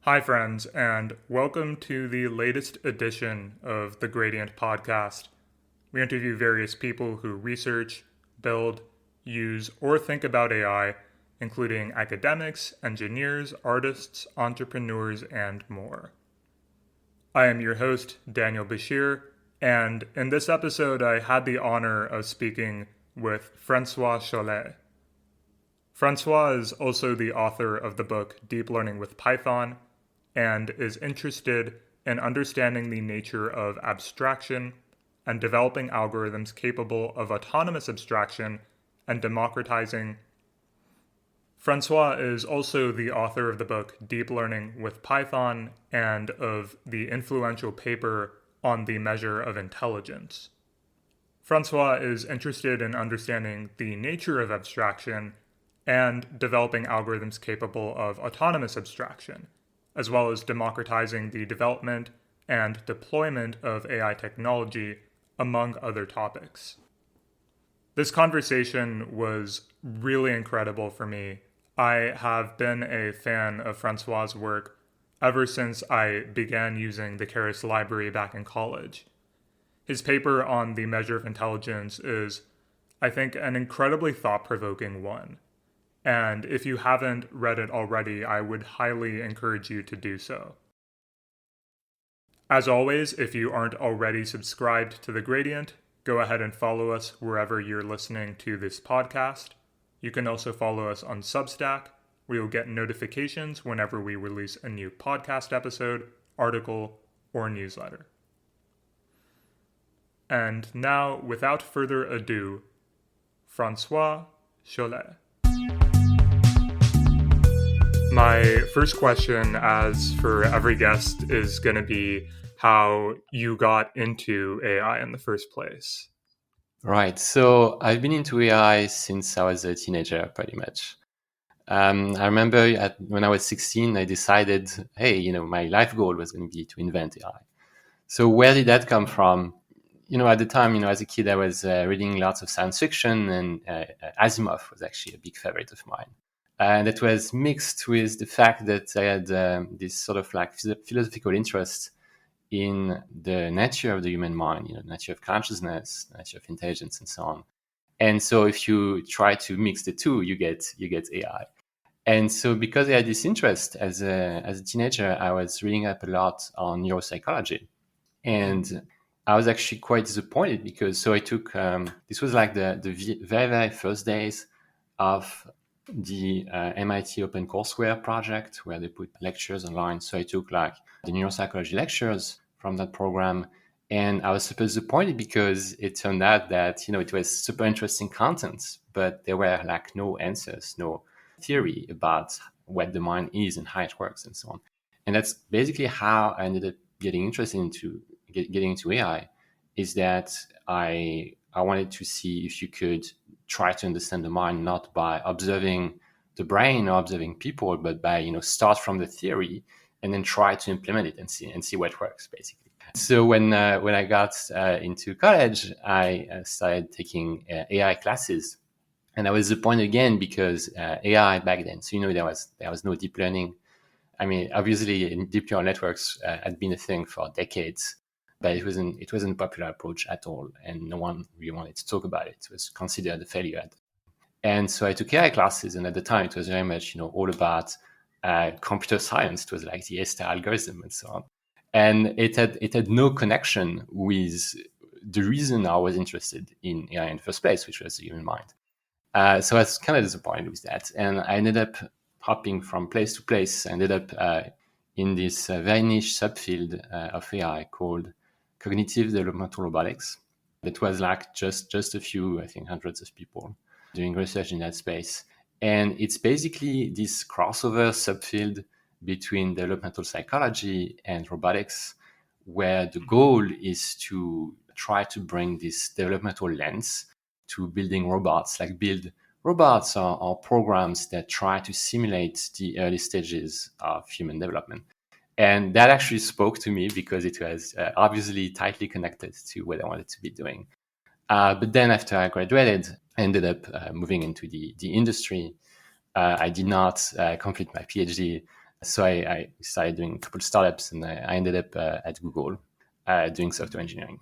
Hi, friends, and welcome to the latest edition of the Gradient Podcast. We interview various people who research, build, use, or think about AI, including academics, engineers, artists, entrepreneurs, and more. I am your host, Daniel Bashir, and in this episode, I had the honor of speaking with François Chollet. Francois is also the author of the book Deep Learning with Python and is interested in understanding the nature of abstraction and developing algorithms capable of autonomous abstraction and democratizing. Francois is also the author of the book Deep Learning with Python and of the influential paper on the measure of intelligence. Francois is interested in understanding the nature of abstraction and developing algorithms capable of autonomous abstraction, as well as democratizing the development and deployment of AI technology, among other topics. This conversation was really incredible for me. I have been a fan of Francois' work ever since I began using the Keras library back in college. His paper on the measure of intelligence is, I think, an incredibly thought-provoking one. And if you haven't read it already, I would highly encourage you to do so. As always, if you aren't already subscribed to The Gradient, go ahead and follow us wherever you're listening to this podcast. You can also follow us on Substack, where you'll get notifications whenever we release a new podcast episode, article, or newsletter. And now, without further ado, François Chollet. My first question, as for every guest, is going to be how you got into AI in the first place. Right. So I've been into AI since I was a teenager, pretty much. I remember when I was 16, I decided, hey, my life goal was going to be to invent AI. So where did that come from? At the time, as a kid, I was reading lots of science fiction, and Asimov was actually a big favorite of mine. And that was mixed with the fact that I had this sort of like philosophical interest in the nature of the human mind, nature of consciousness, nature of intelligence, and so on. And so if you try to mix the two, you get AI. And so because I had this interest as a teenager, I was reading up a lot on neuropsychology. And I was actually quite disappointed because I took, this was like the very, very first days of the MIT OpenCourseWare project where they put lectures online. So I took like the neuropsychology lectures from that program. And I was super disappointed because it turned out that, it was super interesting content, but there were like no answers, no theory about what the mind is and how it works and so on. And that's basically how I ended up getting interested into getting into AI, is that I wanted to see if you could try to understand the mind, not by observing the brain or observing people, but by, start from the theory and then try to implement it and see what works, basically. So when I got into college, I started taking AI classes, and I was disappointed again because AI back then. So there was no deep learning. I mean, obviously, deep neural networks had been a thing for decades, but it wasn't a popular approach at all, and no one really wanted to talk about it. It was considered a failure. And so I took AI classes, and at the time, it was very much all about computer science. It was like the A-star algorithm and so on. And it had no connection with the reason I was interested in AI in the first place, which was the human mind. So I was kind of disappointed with that. And I ended up hopping from place to place. I ended up in this very niche subfield of AI called cognitive developmental robotics. It was like just a few, I think hundreds of people doing research in that space. And it's basically this crossover subfield between developmental psychology and robotics, where the goal is to try to bring this developmental lens to building robots, like build robots or programs that try to simulate the early stages of human development. And that actually spoke to me because it was obviously tightly connected to what I wanted to be doing. But then after I graduated, I ended up moving into the industry. I did not complete my PhD. So I started doing a couple of startups, and I ended up at Google doing software engineering.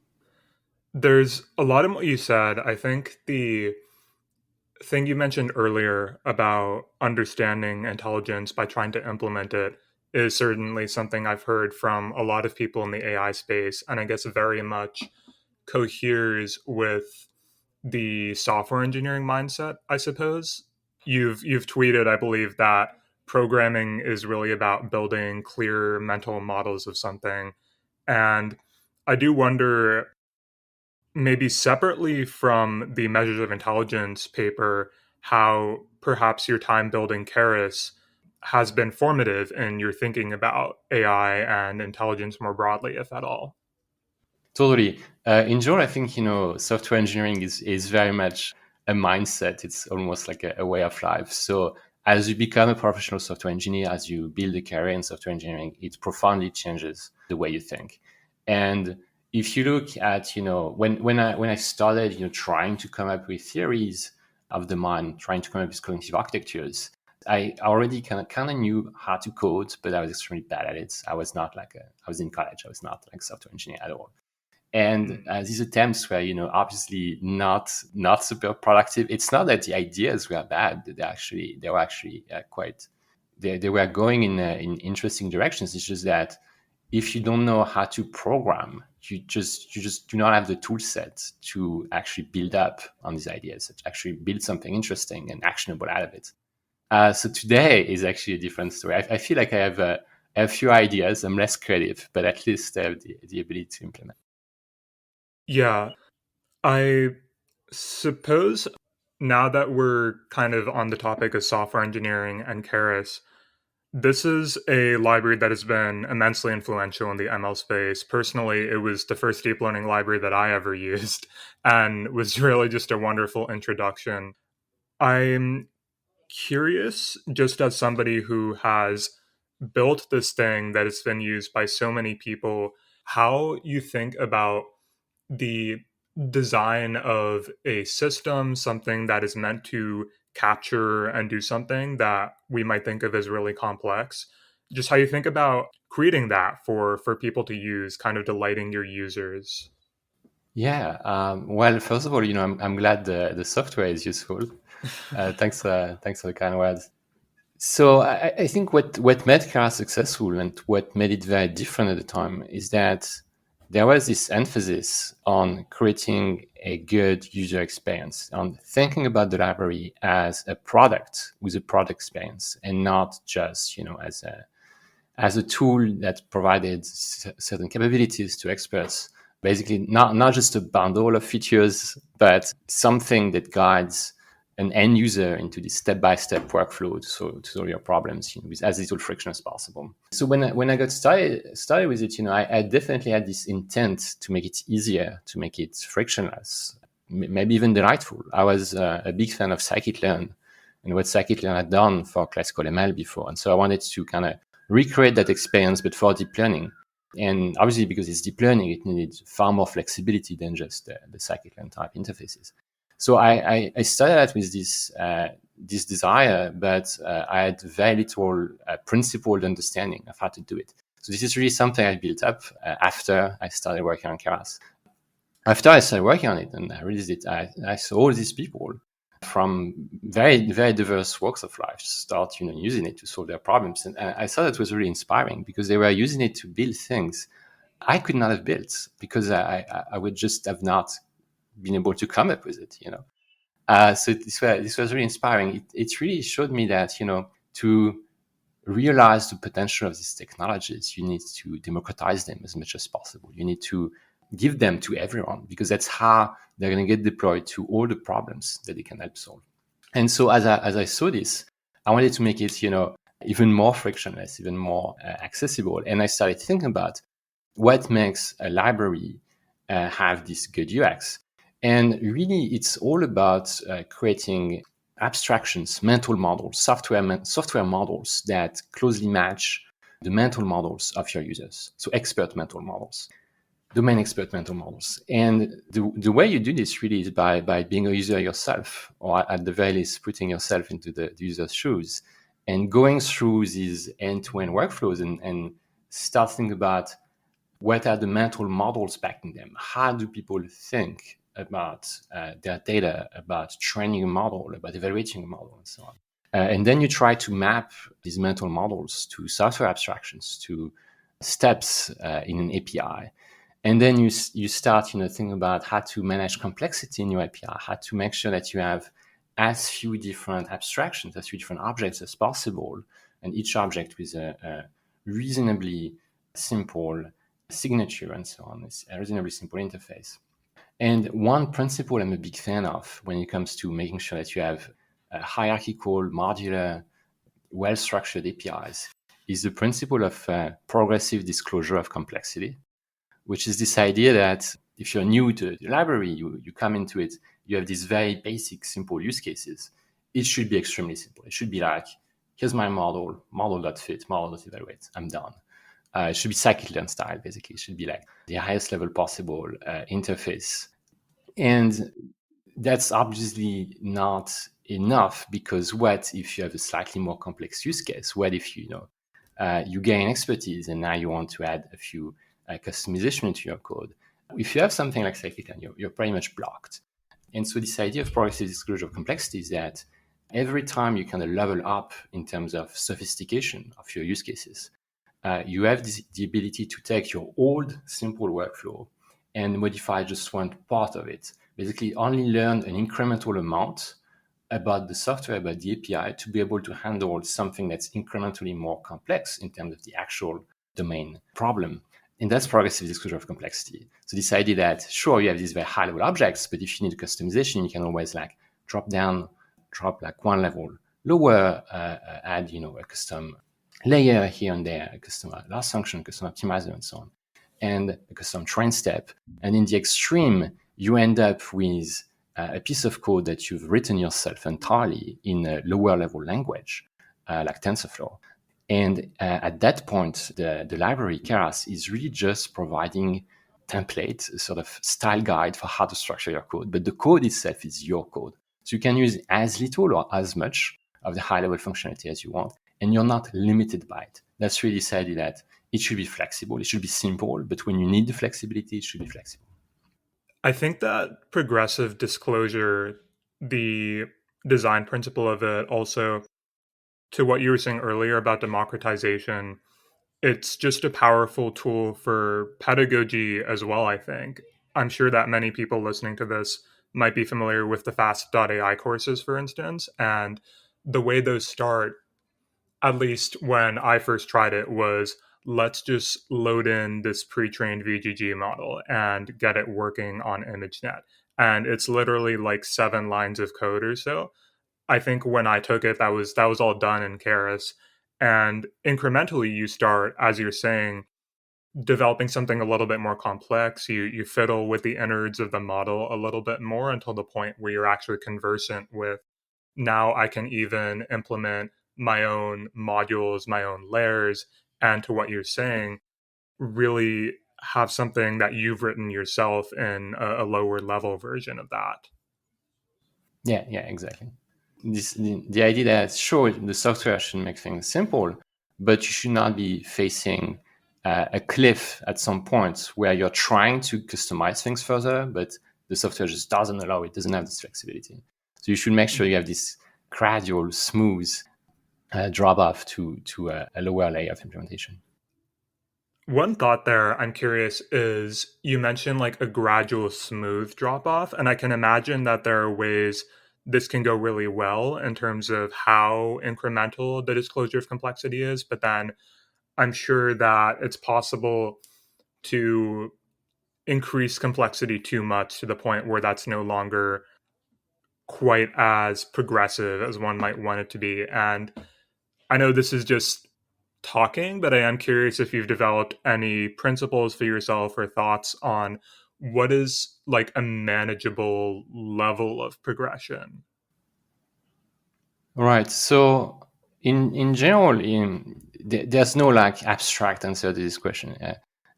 There's a lot in what you said. I think the thing you mentioned earlier about understanding intelligence by trying to implement it is certainly something I've heard from a lot of people in the AI space, and I guess very much coheres with the software engineering mindset, I suppose. You've tweeted, I believe, that programming is really about building clear mental models of something. And I do wonder, maybe separately from the measures of intelligence paper, how perhaps your time building Keras has been formative in your thinking about AI and intelligence more broadly, if at all. Totally. In general, I think software engineering is very much a mindset. It's almost like a way of life. So as you become a professional software engineer, as you build a career in software engineering, it profoundly changes the way you think. And if you look at when I started trying to come up with theories of the mind, trying to come up with cognitive architectures, I already kind of knew how to code, but I was extremely bad at it. I was not like I was in college. I was not like a software engineer at all. And these attempts were obviously not super productive. It's not that the ideas were bad. They were actually quite they were going in interesting directions. It's just that if you don't know how to program, you just do not have the tool set to actually build up on these ideas, to actually build something interesting and actionable out of it. So today is actually a different story. I feel like I have a few ideas. I'm less creative, but at least I have the ability to implement. Yeah, I suppose now that we're kind of on the topic of software engineering and Keras, this is a library that has been immensely influential in the ML space. Personally, it was the first deep learning library that I ever used and was really just a wonderful introduction. I'm curious, just as somebody who has built this thing that has been used by so many people, how you think about the design of a system, something that is meant to capture and do something that we might think of as really complex. Just how you think about creating that for people to use, kind of delighting your users. Yeah. Well, first of all, I'm glad the software is useful. Thanks for the kind words. So I think what made Keras successful and what made it very different at the time is that there was this emphasis on creating a good user experience, on thinking about the library as a product with a product experience, and not just as a tool that provided certain capabilities to experts. Basically, not just a bundle of features, but something that guides an end user into this step-by-step workflow to solve your problems with as little friction as possible. So when I got started with it, I definitely had this intent to make it easier, to make it frictionless, maybe even delightful. I was a big fan of scikit-learn and what scikit-learn had done for classical ML before, and so I wanted to kind of recreate that experience, but for deep learning. And obviously, because it's deep learning, it needed far more flexibility than just the scikit-learn type interfaces. So I started out with this desire, but I had very little principled understanding of how to do it. So this is really something I built up after I started working on Keras. After I started working on it and I realized it, I saw all these people from very, very diverse walks of life start using it to solve their problems. And I thought it was really inspiring because they were using it to build things I could not have built because I would just have not been able to come up with it. So this was really inspiring. It really showed me that to realize the potential of these technologies, you need to democratize them as much as possible. You need to give them to everyone because that's how they're going to get deployed to all the problems that they can help solve. And so as I saw this, I wanted to make it even more frictionless, even more accessible. And I started thinking about what makes a library have this good UX. And really, it's all about creating abstractions, mental models, software models that closely match the mental models of your users. So expert mental models, domain expert mental models. And the way you do this really is by being a user yourself, or at the very least, putting yourself into the user's shoes and going through these end-to-end workflows and start thinking about what are the mental models backing them? How do people think about their data, about training a model, about evaluating a model, and so on? And then you try to map these mental models to software abstractions, to steps in an API. And then you start, thinking about how to manage complexity in your API, how to make sure that you have as few different abstractions, as few different objects as possible, and each object with a reasonably simple signature and so on. It's a reasonably simple interface. And one principle I'm a big fan of when it comes to making sure that you have hierarchical, modular, well-structured APIs is the principle of progressive disclosure of complexity, which is this idea that if you're new to the library, you come into it, you have these very basic, simple use cases. It should be extremely simple. It should be like, here's my model.fit, model.evaluate, I'm done. It should be scikit-learn style, basically. It should be like the highest level possible interface. And that's obviously not enough, because what if you have a slightly more complex use case? What if you gain expertise and now you want to add a few customization into your code? If you have something like scikit-learn, you're pretty much blocked. And so this idea of progressive disclosure of complexity is that every time you kind of level up in terms of sophistication of your use cases, you have the ability to take your old simple workflow and modify just one part of it. Basically, only learn an incremental amount about the software, about the API, to be able to handle something that's incrementally more complex in terms of the actual domain problem. And that's progressive disclosure of complexity. So this idea that, sure, you have these very high-level objects, but if you need customization, you can always drop one level lower, add a custom layer here and there, a custom loss function, custom optimizer, and so on, and a custom train step. And in the extreme, you end up with a piece of code that you've written yourself entirely in a lower level language, like TensorFlow. And at that point, the library Keras is really just providing template, a sort of style guide for how to structure your code. But the code itself is your code. So you can use as little or as much of the high-level functionality as you want, and you're not limited by it. That's really this idea that it should be flexible, it should be simple, but when you need the flexibility, it should be flexible. I think that progressive disclosure, the design principle of it, also to what you were saying earlier about democratization, it's just a powerful tool for pedagogy as well, I think. I'm sure that many people listening to this might be familiar with the fast.ai courses, for instance, and the way those start, at least when I first tried it, was let's just load in this pre-trained VGG model and get it working on ImageNet. And it's literally like 7 lines of code or so. I think when I took it, that was all done in Keras. And incrementally, you start, as you're saying, developing something a little bit more complex. You fiddle with the innards of the model a little bit more until the point where you're actually conversant with, now I can even implement my own modules, my own layers, and to what you're saying, really have something that you've written yourself in a lower level version of that. Yeah, exactly. The idea that, sure, the software should make things simple, but you should not be facing a cliff at some point where you're trying to customize things further, but the software just doesn't allow it, doesn't have this flexibility. So you should make sure you have this gradual, smooth drop off to a lower layer of implementation. One thought there, I'm curious, is you mentioned like a gradual, smooth drop off. And I can imagine that there are ways this can go really well in terms of how incremental the disclosure of complexity is. But then I'm sure that it's possible to increase complexity too much to the point where that's no longer quite as progressive as one might want it to be. And I know this is just talking, but I am curious if you've developed any principles for yourself or thoughts on what is like a manageable level of progression. Right. So in general, there's no like abstract answer to this question.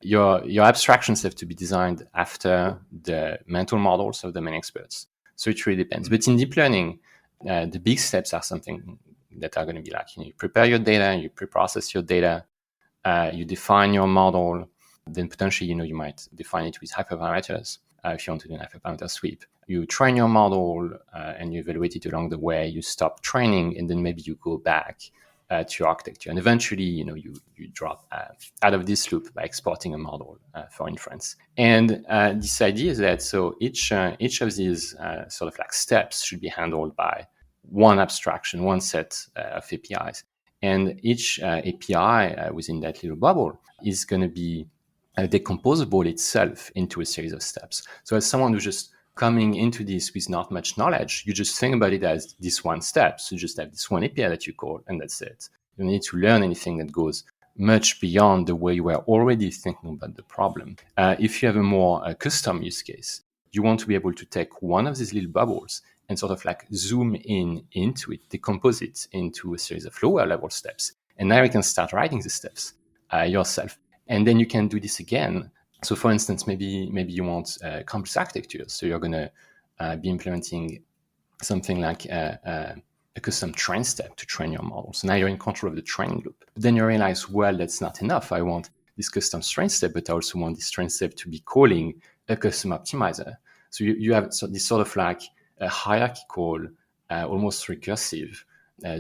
Your abstractions have to be designed after the mental models of the main experts. So it really depends. But in deep learning, the big steps are something that are going to be like, you prepare your data, you pre-process your data, you define your model, then potentially, you might define it with hyperparameters if you want to do an hyperparameter sweep. You train your model and you evaluate it along the way. You stop training, and then maybe you go back to your architecture. And eventually, you drop out of this loop by exporting a model for inference. And this idea is that so each of these sort of like steps should be handled by one abstraction, one set of APIs. And each API within that little bubble is going to be decomposable itself into a series of steps. So as someone who's just coming into this with not much knowledge, you just think about it as this one step. So you just have this one API that you call, and that's it. You don't need to learn anything that goes much beyond the way you were already thinking about the problem. If you have a more custom use case, you want to be able to take one of these little bubbles and sort of like zoom in into it, decompose it into a series of lower level steps. And now you can start writing the steps yourself. And then you can do this again. So for instance, maybe you want complex architecture. So you're going to be implementing something like a custom train step to train your model. So now you're in control of the training loop. But then you realize, well, that's not enough. I want this custom train step, but I also want this train step to be calling a custom optimizer. So you have this sort of like a hierarchical, almost recursive,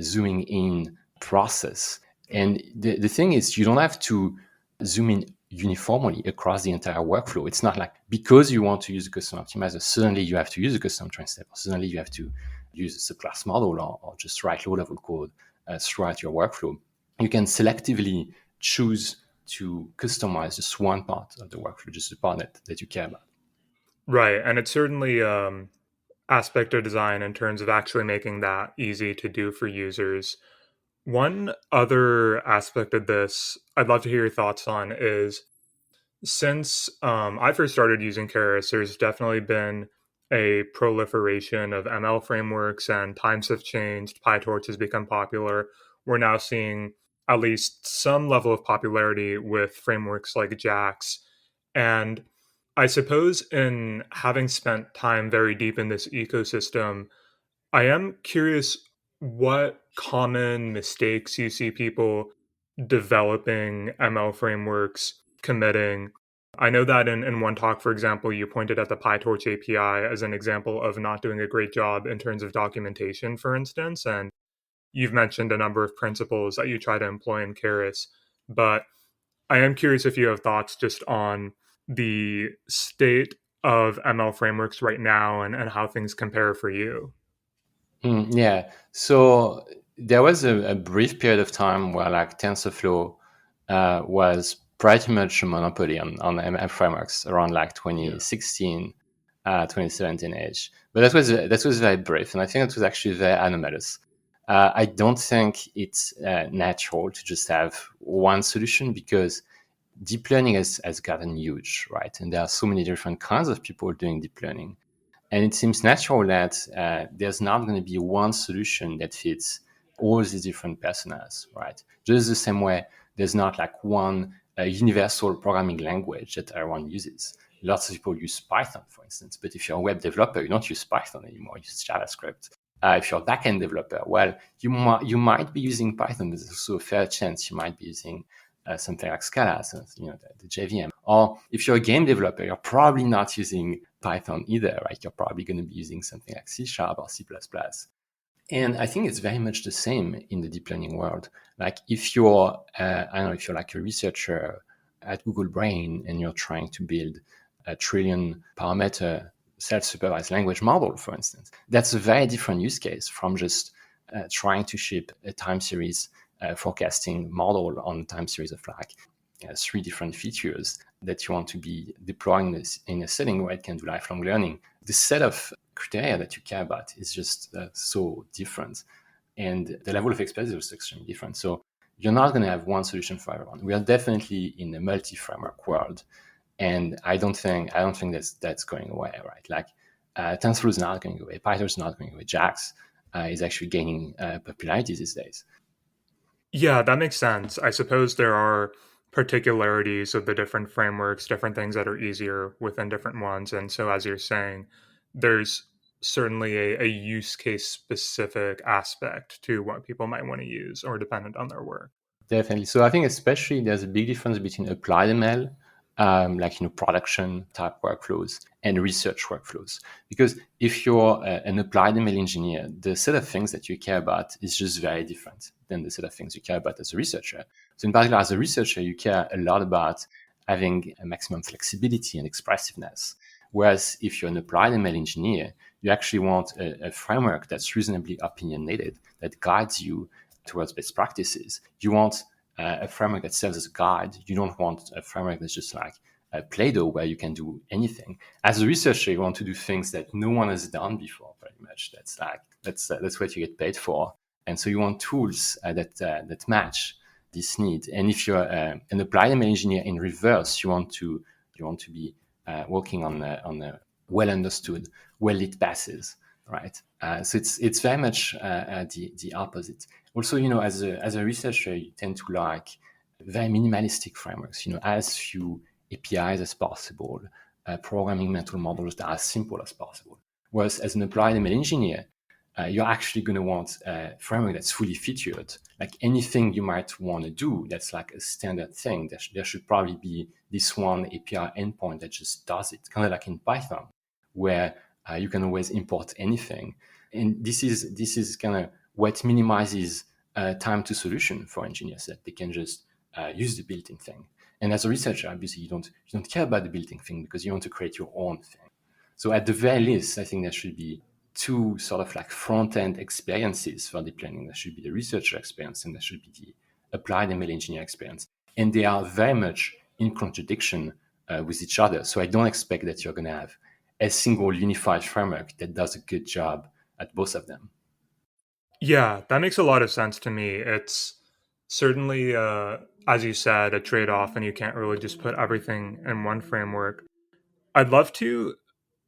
zooming in process. And the thing is, you don't have to zoom in uniformly across the entire workflow. It's not like because you want to use a custom optimizer, suddenly you have to use a custom train step, or suddenly you have to use a subclass model, or just write low-level code throughout your workflow. You can selectively choose to customize just one part of the workflow, just the part that you care about. Right. And it's certainly aspect of design in terms of actually making that easy to do for users. One other aspect of this I'd love to hear your thoughts on is since I first started using Keras, there's definitely been a proliferation of ML frameworks and times have changed. PyTorch has become popular. We're now seeing at least some level of popularity with frameworks like JAX. And I suppose in having spent time very deep in this ecosystem, I am curious what common mistakes you see people developing ML frameworks committing. I know that in one talk, for example, you pointed at the PyTorch API as an example of not doing a great job in terms of documentation, for instance. And you've mentioned a number of principles that you try to employ in Keras. But I am curious if you have thoughts just on the state of ML frameworks right now and how things compare for you. Yeah. So there was a brief period of time where like TensorFlow was pretty much a monopoly on ML frameworks around like 2016, 2017 age. But that was very brief, and I think it was actually very anomalous. I don't think it's natural to just have one solution because deep learning has gotten huge, right? And there are so many different kinds of people doing deep learning. And it seems natural that there's not going to be one solution that fits all the different personas, right? Just the same way there's not like one universal programming language that everyone uses. Lots of people use Python, for instance, but if you're a web developer, you don't use Python anymore, you use JavaScript. If you're a backend developer, well, you might be using Python. There's also a fair chance you might be using something like Scala, so, the JVM. Or if you're a game developer, you're probably not using Python either, right? You're probably going to be using something like C# or C++. And I think it's very much the same in the deep learning world. Like if you're, if you're like a researcher at Google Brain and you're trying to build a trillion parameter self-supervised language model, for instance, that's a very different use case from just trying to ship a time series forecasting model on a time series of like 3 different features that you want to be deploying this in a setting where it can do lifelong learning. The set of criteria that you care about is just so different. And the level of expertise is extremely different. So you're not going to have one solution for everyone. We are definitely in a multi-framework world. And I don't think that's going away, right? Like TensorFlow is not going away. PyTorch is not going away. JAX is actually gaining popularity these days. Yeah, that makes sense. I suppose there are particularities of the different frameworks, different things that are easier within different ones. And so, as you're saying, there's certainly a use case specific aspect to what people might want to use or dependent on their work. Definitely. So I think especially there's a big difference between applied ML, like production type workflows, and research workflows. Because if you're an applied ML engineer, the set of things that you care about is just very different than the set of things you care about as a researcher. So in particular, as a researcher, you care a lot about having a maximum flexibility and expressiveness. Whereas if you're an applied ML engineer, you actually want a framework that's reasonably opinionated, that guides you towards best practices. You want a framework that serves as a guide. You don't want a framework that's just like a Play-Doh where you can do anything. As a researcher, you want to do things that no one has done before. Pretty much, that's what you get paid for. And so you want tools that match this need. And if you're an applied ML engineer in reverse, you want to be working on well understood, well lit passes, right? So it's very much the opposite. Also, as a researcher, you tend to like very minimalistic frameworks. As few APIs as possible, programming mental models that are as simple as possible. Whereas as an applied ML engineer, you're actually going to want a framework that's fully featured. Like anything you might want to do, that's like a standard thing. There should probably be this one API endpoint that just does it, kind of like in Python, where you can always import anything. And this is kind of what minimizes time to solution for engineers, that they can just use the built-in thing. And as a researcher, obviously, you don't care about the built-in thing because you want to create your own thing. So at the very least, I think there should be two sort of like front-end experiences for deep learning. There should be the researcher experience and there should be the applied ML engineer experience. And they are very much in contradiction with each other. So I don't expect that you're going to have a single unified framework that does a good job at both of them. Yeah, that makes a lot of sense to me. It's certainly, as you said, a trade off, and you can't really just put everything in one framework. I'd love to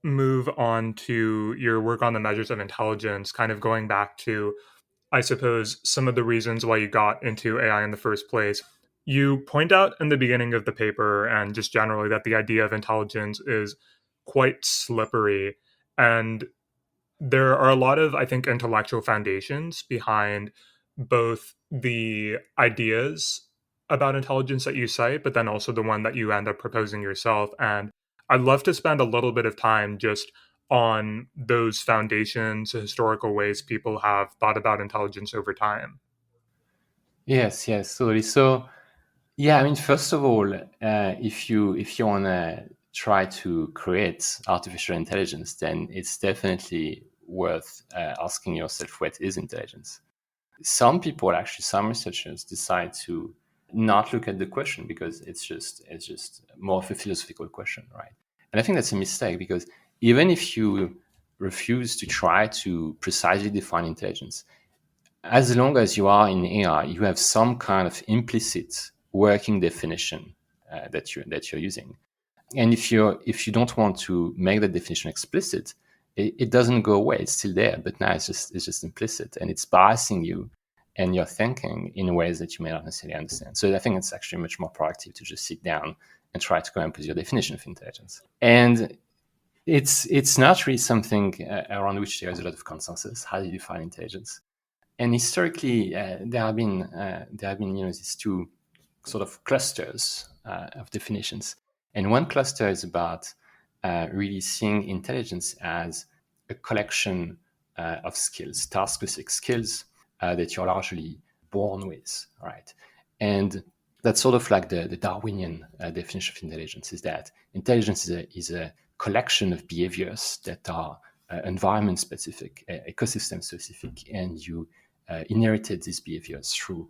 move on to your work on the measures of intelligence, kind of going back to, I suppose, some of the reasons why you got into AI in the first place. You point out in the beginning of the paper and just generally that the idea of intelligence is quite slippery. And there are a lot of, I think, intellectual foundations behind both the ideas about intelligence that you cite, but then also the one that you end up proposing yourself. And I'd love to spend a little bit of time just on those foundations, historical ways people have thought about intelligence over time. Yes, totally. So, yeah, I mean, first of all, if you want to try to create artificial intelligence, then it's definitely worth asking yourself what is intelligence. Some people, actually, some researchers decide to not look at the question because it's just more of a philosophical question, right? And I think that's a mistake because even if you refuse to try to precisely define intelligence, as long as you are in AI, you have some kind of implicit working definition that you're using. And if you don't want to make that definition explicit, it doesn't go away. It's still there, but now it's just implicit, and it's biasing you and your thinking in ways that you may not necessarily understand. So I think it's actually much more proactive to just sit down and try to come up with your definition of intelligence. And it's not really something around which there is a lot of consensus. How do you define intelligence? And historically, there have been these two sort of clusters of definitions. And one cluster is about really seeing intelligence as a collection of skills, task-specific skills that you're largely born with, right? And that's sort of like the Darwinian definition of intelligence, is that intelligence is a collection of behaviors that are environment-specific, ecosystem-specific, and you inherited these behaviors through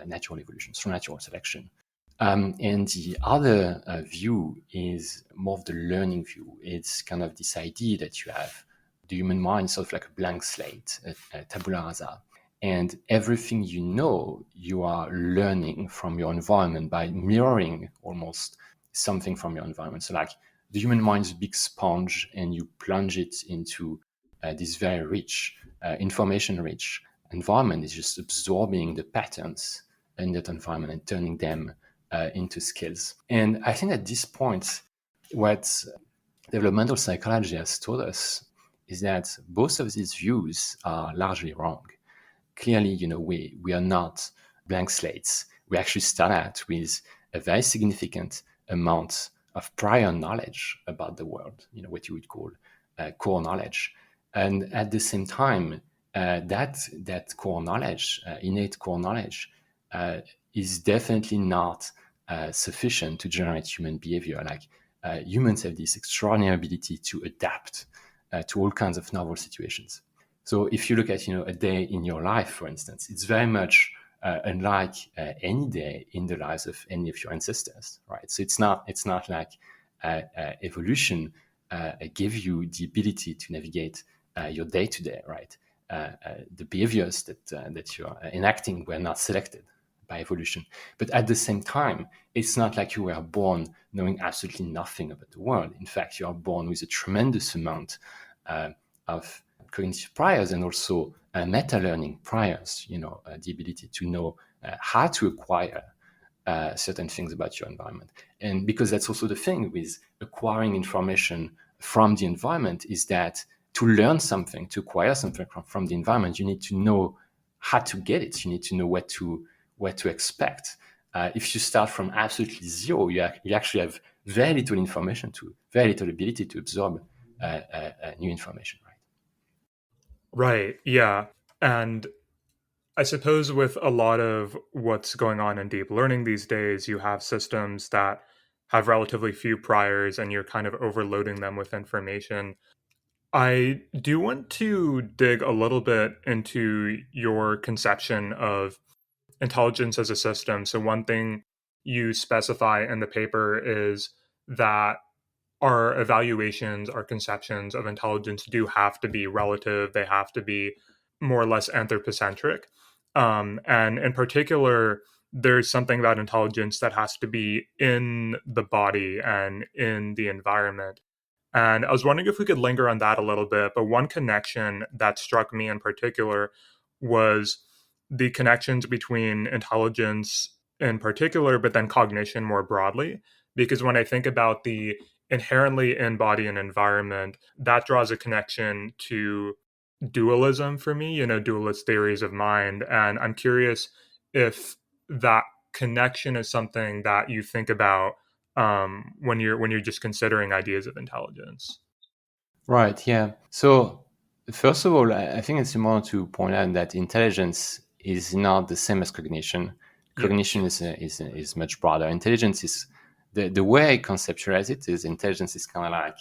natural evolution, through natural selection. And the other view is more of the learning view. It's kind of this idea that you have the human mind sort of like a blank slate, a tabula rasa. And everything you are learning from your environment by mirroring almost something from your environment. So like the human mind is a big sponge and you plunge it into this very rich, information-rich environment. Is just absorbing the patterns in that environment and turning them into skills. And I think at this point, what developmental psychology has taught us is that both of these views are largely wrong. Clearly, we are not blank slates. We actually start out with a very significant amount of prior knowledge about the world, what you would call core knowledge. And at the same time, that core knowledge, innate core knowledge, is definitely not sufficient to generate human behavior. Like humans have this extraordinary ability to adapt to all kinds of novel situations. So if you look at a day in your life, for instance, it's very much unlike any day in the lives of any of your ancestors, right? So it's not like evolution gave you the ability to navigate your day to day, right? The behaviors that you're enacting were not selected by evolution. But at the same time, it's not like you were born knowing absolutely nothing about the world. In fact, you are born with a tremendous amount of cognitive priors and also meta-learning priors, the ability to know how to acquire certain things about your environment. And because that's also the thing with acquiring information from the environment, is that to learn something, to acquire something from the environment, you need to know how to get it. You need to know what to expect. If you start from absolutely zero, you actually have very little information, very little ability to absorb new information, right? Right. Yeah. And I suppose with a lot of what's going on in deep learning these days, you have systems that have relatively few priors and you're kind of overloading them with information. I do want to dig a little bit into your conception of intelligence as a system. So, one thing you specify in the paper is that our evaluations, our conceptions of intelligence do have to be relative, they have to be more or less anthropocentric. And in particular, there's something about intelligence that has to be in the body and in the environment. And I was wondering if we could linger on that a little bit. But one connection that struck me in particular was the connections between intelligence in particular, but then cognition more broadly. Because when I think about the inherently in body and environment, that draws a connection to dualism for me, dualist theories of mind. And I'm curious if that connection is something that you think about when you're just considering ideas of intelligence. Right. Yeah. So first of all, I think it's important to point out that intelligence is not the same as cognition. Yeah. Cognition is much broader. Intelligence is the way I conceptualize it is intelligence is kind of like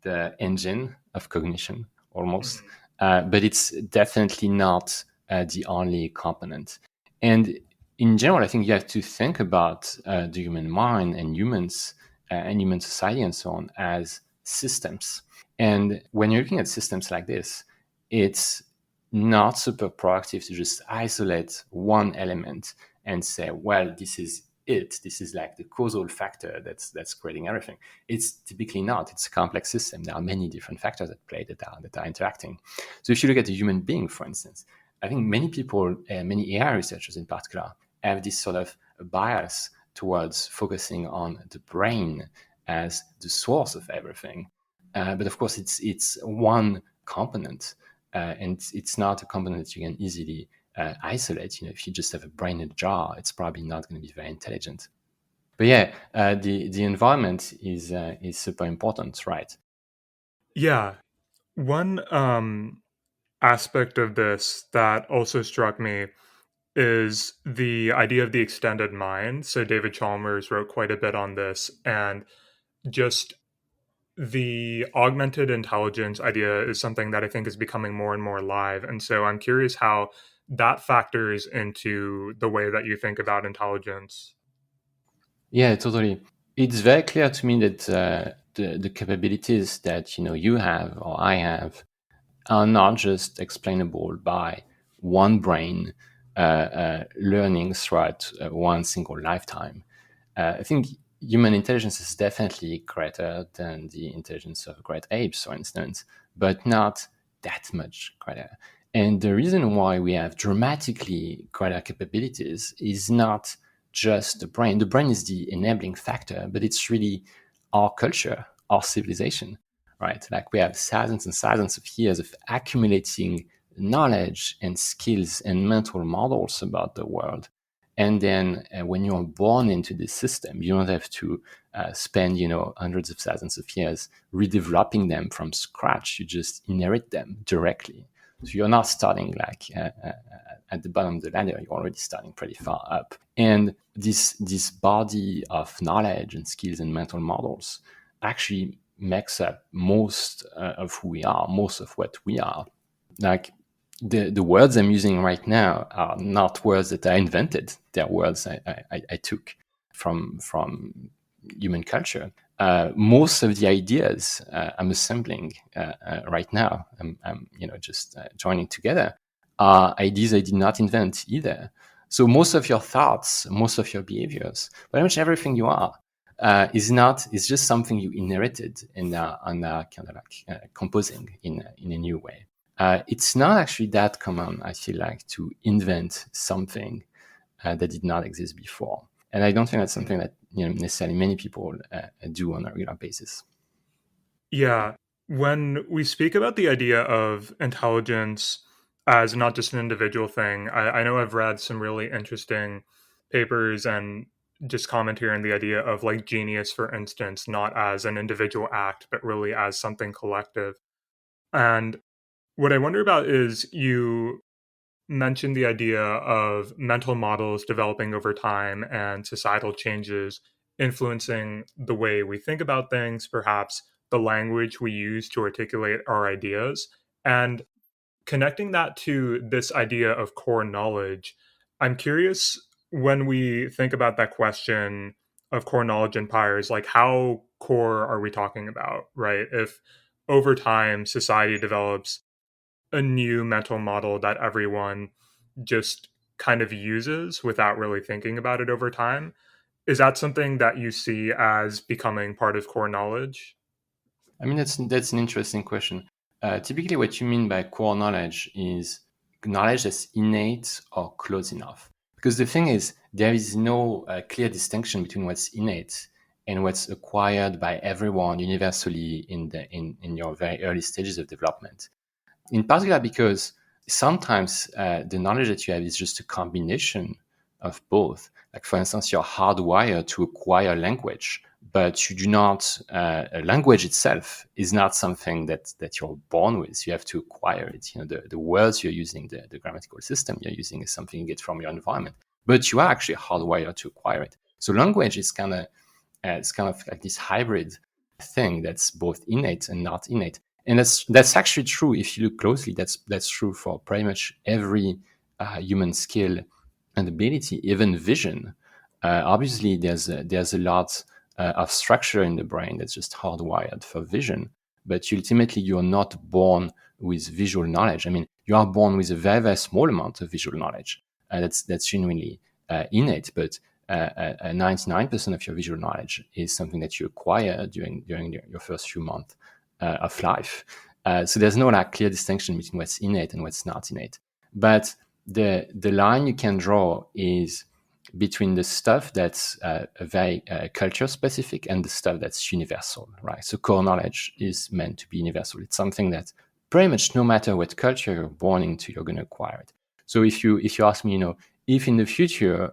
the engine of cognition almost, Mhm. but it's definitely not the only component. And in general, I think you have to think about the human mind and humans and human society and so on as systems. And when you're looking at systems like this, it's not super proactive to just isolate one element and say, well, this is it. This is like the causal factor that's creating everything. It's typically not. It's a complex system. There are many different factors at play that are interacting. So if you look at a human being, for instance, I think many people, many AI researchers in particular, have this sort of bias towards focusing on the brain as the source of everything. But of course, it's one component, and it's not a component that you can easily isolate. If you just have a brain in a jar, it's probably not going to be very intelligent. But yeah, the environment is super important, right? Yeah. One aspect of this that also struck me is the idea of the extended mind. So David Chalmers wrote quite a bit on this, and just the augmented intelligence idea is something that I think is becoming more and more live. And so I'm curious how that factors into the way that you think about intelligence. Yeah, totally. It's very clear to me that the capabilities that you have or I have are not just explainable by one brain learning throughout one single lifetime. I think human intelligence is definitely greater than the intelligence of great apes, for instance, but not that much greater. And the reason why we have dramatically greater capabilities is not just the brain. The brain is the enabling factor, but it's really our culture, our civilization, right? Like we have thousands and thousands of years of accumulating knowledge and skills and mental models about the world. And then when you're born into this system, you don't have to spend, hundreds of thousands of years redeveloping them from scratch. You just inherit them directly. So you're not starting like at the bottom of the ladder. You're already starting pretty far up. And this body of knowledge and skills and mental models actually makes up most of who we are, most of what we are. Like the words I'm using right now are not words that I invented. They're words I took from human culture. Most of the ideas I'm assembling right now, I'm just joining together, are ideas I did not invent either. So most of your thoughts, most of your behaviors, pretty much everything you are, is just something you inherited and are kind of like composing in a new way. It's not actually that common, I feel like, to invent something that did not exist before. And I don't think that's something that necessarily many people do on a regular basis. Yeah. When we speak about the idea of intelligence as not just an individual thing, I know I've read some really interesting papers and just commentary on the idea of like genius, for instance, not as an individual act, but really as something collective. And what I wonder about is you mentioned the idea of mental models developing over time and societal changes influencing the way we think about things, perhaps the language we use to articulate our ideas. And connecting that to this idea of core knowledge, I'm curious when we think about that question of core knowledge empires, like how core are we talking about, right? If over time society develops a new mental model that everyone just kind of uses without really thinking about it over time. Is that something that you see as becoming part of core knowledge? I mean, that's an interesting question. Typically, what you mean by core knowledge is knowledge that's innate or close enough. Because the thing is, there is no clear distinction between what's innate and what's acquired by everyone universally in your very early stages of development. In particular, because sometimes the knowledge that you have is just a combination of both. Like, for instance, you're hardwired to acquire language, but you do not, language itself is not something that you're born with. You have to acquire it. The words you're using, the grammatical system you're using is something you get from your environment, but you are actually hardwired to acquire it. So language is it's kind of like this hybrid thing that's both innate and not innate. And that's actually true if you look closely. That's true for pretty much every human skill and ability, even vision. Obviously, there's a lot of structure in the brain that's just hardwired for vision, but ultimately you're not born with visual knowledge. I mean, you are born with a very, very small amount of visual knowledge. That's genuinely innate, but 99% of your visual knowledge is something that you acquire during your first few months of life. So there's no like clear distinction between what's innate and what's not innate. But the line you can draw is between the stuff that's very culture specific and the stuff that's universal, right? So core knowledge is meant to be universal. It's something that pretty much no matter what culture you're born into, you're going to acquire it. So if you ask me, if in the future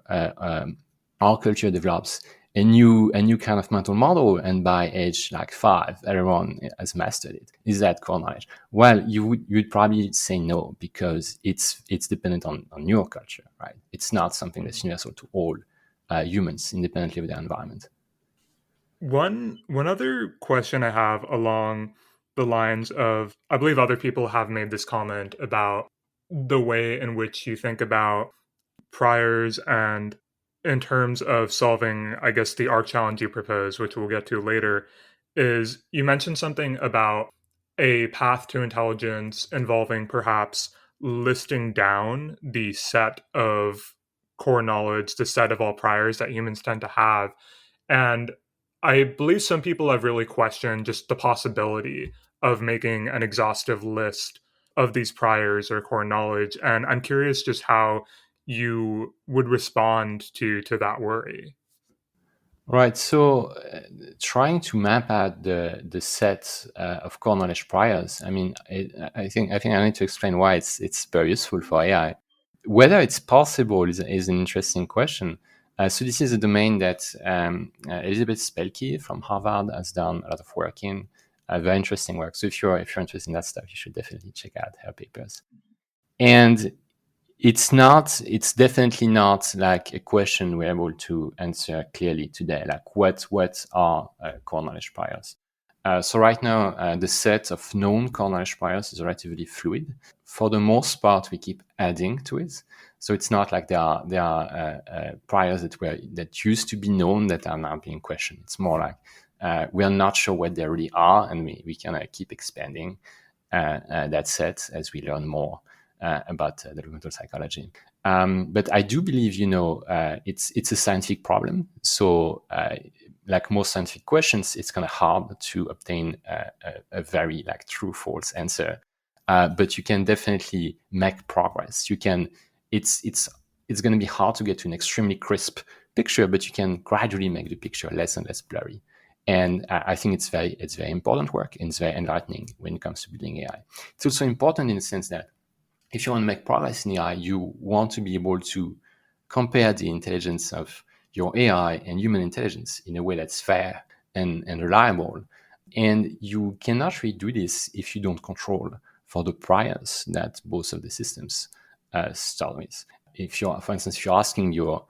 our culture develops a new kind of mental model, and by age like 5 everyone has mastered it, is that core knowledge? Well, you'd probably say no, because it's dependent on your culture, right? It's not something that's universal to all humans independently of their environment. One other question I have along the lines of, I believe other people have made this comment about the way in which you think about priors and in terms of solving, I guess, the arc challenge you propose, which we'll get to later, is you mentioned something about a path to intelligence involving perhaps listing down the set of core knowledge, the set of all priors that humans tend to have. And I believe some people have really questioned just the possibility of making an exhaustive list of these priors or core knowledge. And I'm curious just how you would respond to that worry. Right. So, trying to map out the set of core knowledge priors. I mean, I think I need to explain why it's very useful for AI. Whether it's possible is an interesting question. So this is a domain that Elizabeth Spelke from Harvard has done a lot of work in. Very interesting work. So if you're interested in that stuff, you should definitely check out her papers. And it's definitely not like a question we're able to answer clearly today, like what are core knowledge priors. So right now the set of known core knowledge priors is relatively fluid. For the most part we keep adding to it, so it's not like there are priors that used to be known that are now being questioned. It's more like we are not sure what they really are, and we kind of keep expanding that set as we learn more about developmental psychology. But I do believe, it's a scientific problem. So, like most scientific questions, it's kind of hard to obtain a very like true/false answer. But you can definitely make progress. You can. It's going to be hard to get to an extremely crisp picture, but you can gradually make the picture less and less blurry. And I think it's very important work, and it's very enlightening when it comes to building AI. It's also important in the sense that if you want to make progress in AI, you want to be able to compare the intelligence of your AI and human intelligence in a way that's fair and reliable. And you cannot really do this if you don't control for the priors that both of the systems start with. For instance, if you're asking your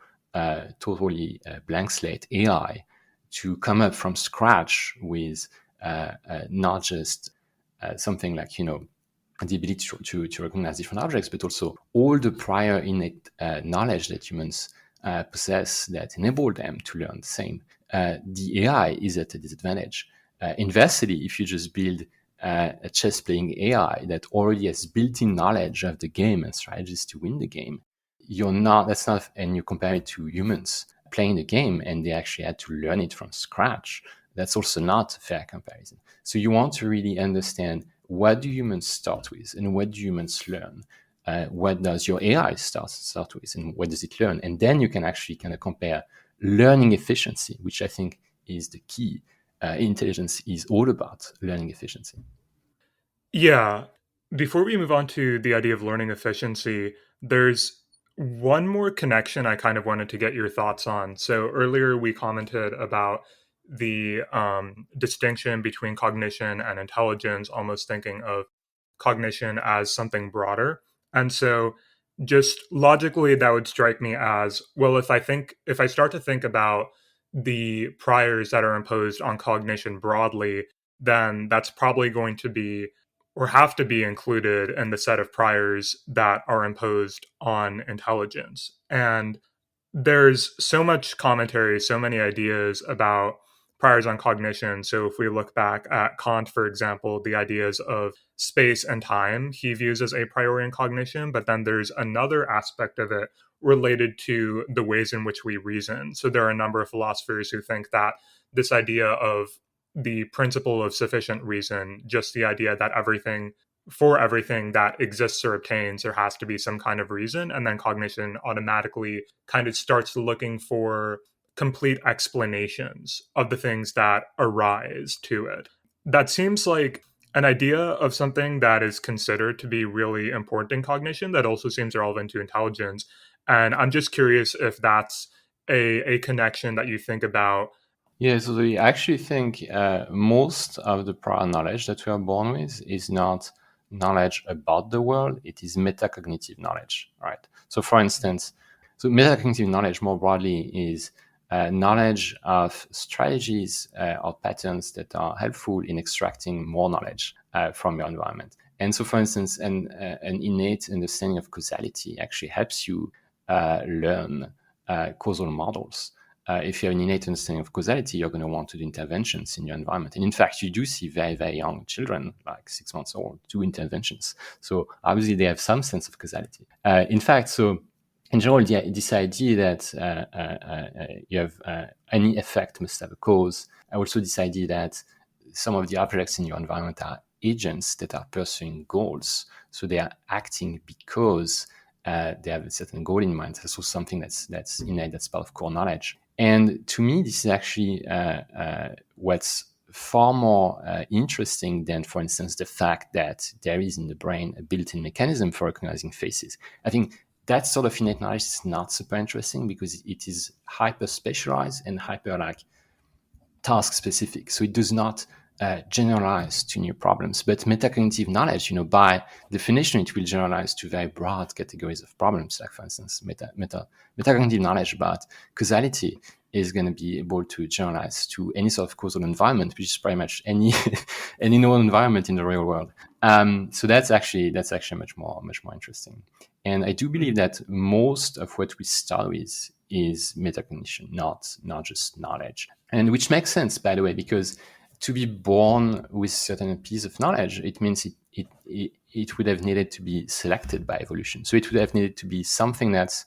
totally blank slate AI to come up from scratch with not just something like, the ability to recognize different objects, but also all the prior innate knowledge that humans possess that enable them to learn the same. The AI is at a disadvantage. Inversely, if you just build a chess playing AI that already has built-in knowledge of the game and strategies to win the game, and you compare it to humans playing the game and they actually had to learn it from scratch, that's also not a fair comparison. So you want to really understand, what do humans start with and what do humans learn? What does your AI start with and what does it learn? And then you can actually kind of compare learning efficiency, which I think is the key. Intelligence is all about learning efficiency. Yeah. Before we move on to the idea of learning efficiency, there's one more connection I kind of wanted to get your thoughts on. So earlier we commented about the distinction between cognition and intelligence, almost thinking of cognition as something broader. And so just logically that would strike me as, well, if I start to think about the priors that are imposed on cognition broadly, then that's probably going to be or have to be included in the set of priors that are imposed on intelligence. And there's so much commentary, so many ideas about priors on cognition. So if we look back at Kant, for example, the ideas of space and time he views as a priori in cognition, but then there's another aspect of it related to the ways in which we reason. So there are a number of philosophers who think that this idea of the principle of sufficient reason, just the idea that everything that exists or obtains, there has to be some kind of reason. And then cognition automatically kind of starts looking for complete explanations of the things that arise to it. That seems like an idea of something that is considered to be really important in cognition that also seems relevant to intelligence. And I'm just curious if that's a connection that you think about. Yeah, so I actually think most of the prior knowledge that we are born with is not knowledge about the world, it is metacognitive knowledge, right? So for instance, metacognitive knowledge more broadly is knowledge of strategies or patterns that are helpful in extracting more knowledge from your environment. And so for instance, an innate understanding of causality actually helps you learn causal models. If you have an innate understanding of causality, you're going to want to do interventions in your environment. And in fact, you do see very, very young children, like 6 months old, do interventions. So obviously, they have some sense of causality. In fact, so in general, this idea that you have any effect must have a cause. Also, this idea that some of the objects in your environment are agents that are pursuing goals. So they are acting because they have a certain goal in mind. That's also something that's innate, that's part of core knowledge. And to me, this is actually what's far more interesting than, for instance, the fact that there is in the brain a built-in mechanism for recognizing faces. I think that sort of innate knowledge is not super interesting because it is hyper specialized and hyper task specific. So it does not generalize to new problems. But metacognitive knowledge, by definition, it will generalize to very broad categories of problems. Like, for instance, metacognitive knowledge about causality is going to be able to generalize to any sort of causal environment, which is pretty much any any known environment in the real world. So that's actually much more interesting. And I do believe that most of what we start with is metacognition, not just knowledge. And which makes sense, by the way, because to be born with certain piece of knowledge, it means it would have needed to be selected by evolution. So it would have needed to be something that's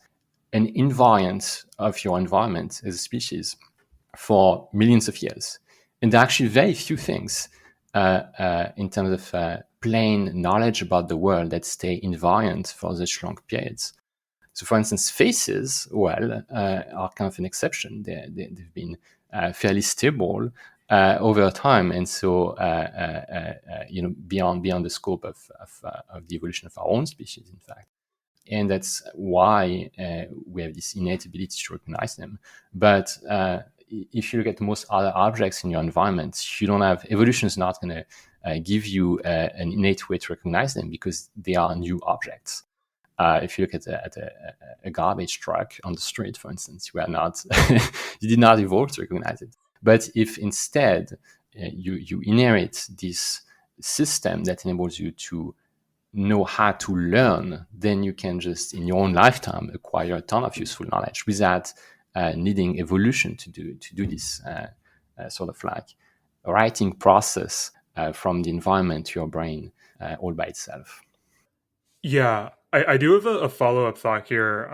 an invariant of your environment as a species for millions of years. And there are actually very few things in terms of plain knowledge about the world that stay invariant for such long periods. So, for instance, faces, are kind of an exception. They've been fairly stable over time, and so beyond the scope of the evolution of our own species, in fact. And that's why we have this innate ability to recognize them. But if you look at most other objects in your environment, you don't have evolution is not going to give you an innate way to recognize them because they are new objects. If you look at a garbage truck on the street, for instance, you did not evolve to recognize it. But if instead you inherit this system that enables you to know how to learn, then you can just in your own lifetime acquire a ton of useful knowledge without needing evolution to do this sort of like writing process from the environment to your brain all by itself. Yeah, I do have a follow-up thought here.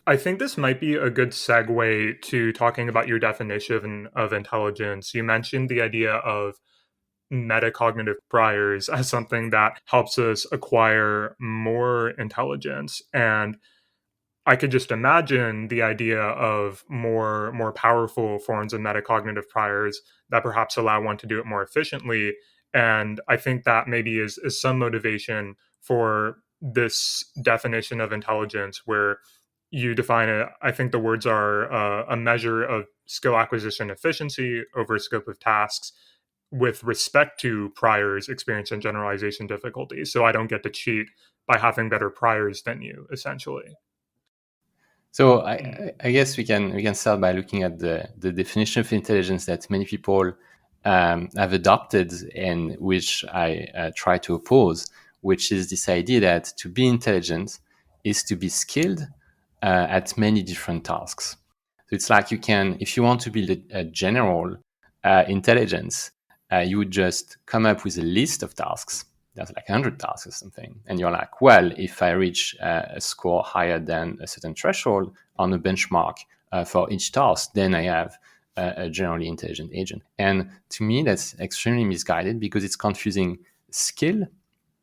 I think this might be a good segue to talking about your definition of intelligence. You mentioned the idea of metacognitive priors as something that helps us acquire more intelligence. And I could just imagine the idea of more powerful forms of metacognitive priors that perhaps allow one to do it more efficiently. And I think that maybe is some motivation for this definition of intelligence, where you define it. I think the words are a measure of skill acquisition efficiency over a scope of tasks with respect to priors, experience, and generalization difficulties. So I don't get to cheat by having better priors than you, essentially. So I guess we can start by looking at the definition of intelligence that many people have adopted and which I try to oppose, which is this idea that to be intelligent is to be skilled at many different tasks. So it's like if you want to build a general intelligence, you would just come up with a list of tasks. There's like 100 tasks or something. And you're like, well, if I reach a score higher than a certain threshold on a benchmark for each task, then I have a generally intelligent agent. And to me, that's extremely misguided because it's confusing skill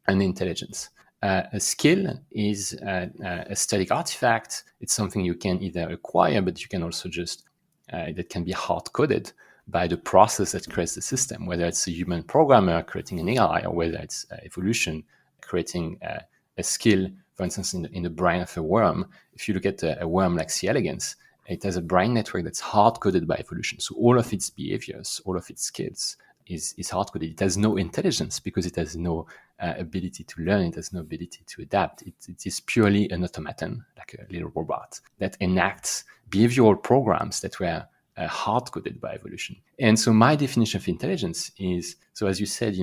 and intelligence. A skill is a static artifact. It's something you can either acquire, but you can also just, that can be hard-coded by the process that creates the system, whether it's a human programmer creating an AI or whether it's evolution creating a skill, for instance, in the brain of a worm. If you look at a worm like C. elegans, it has a brain network that's hard-coded by evolution. So all of its behaviors, all of its skills is hard-coded. It has no intelligence because it has no ability to learn. It has no ability to adapt. It is purely an automaton, like a little robot that enacts behavioral programs that were hard-coded by evolution. And so my definition of intelligence is, so as you said,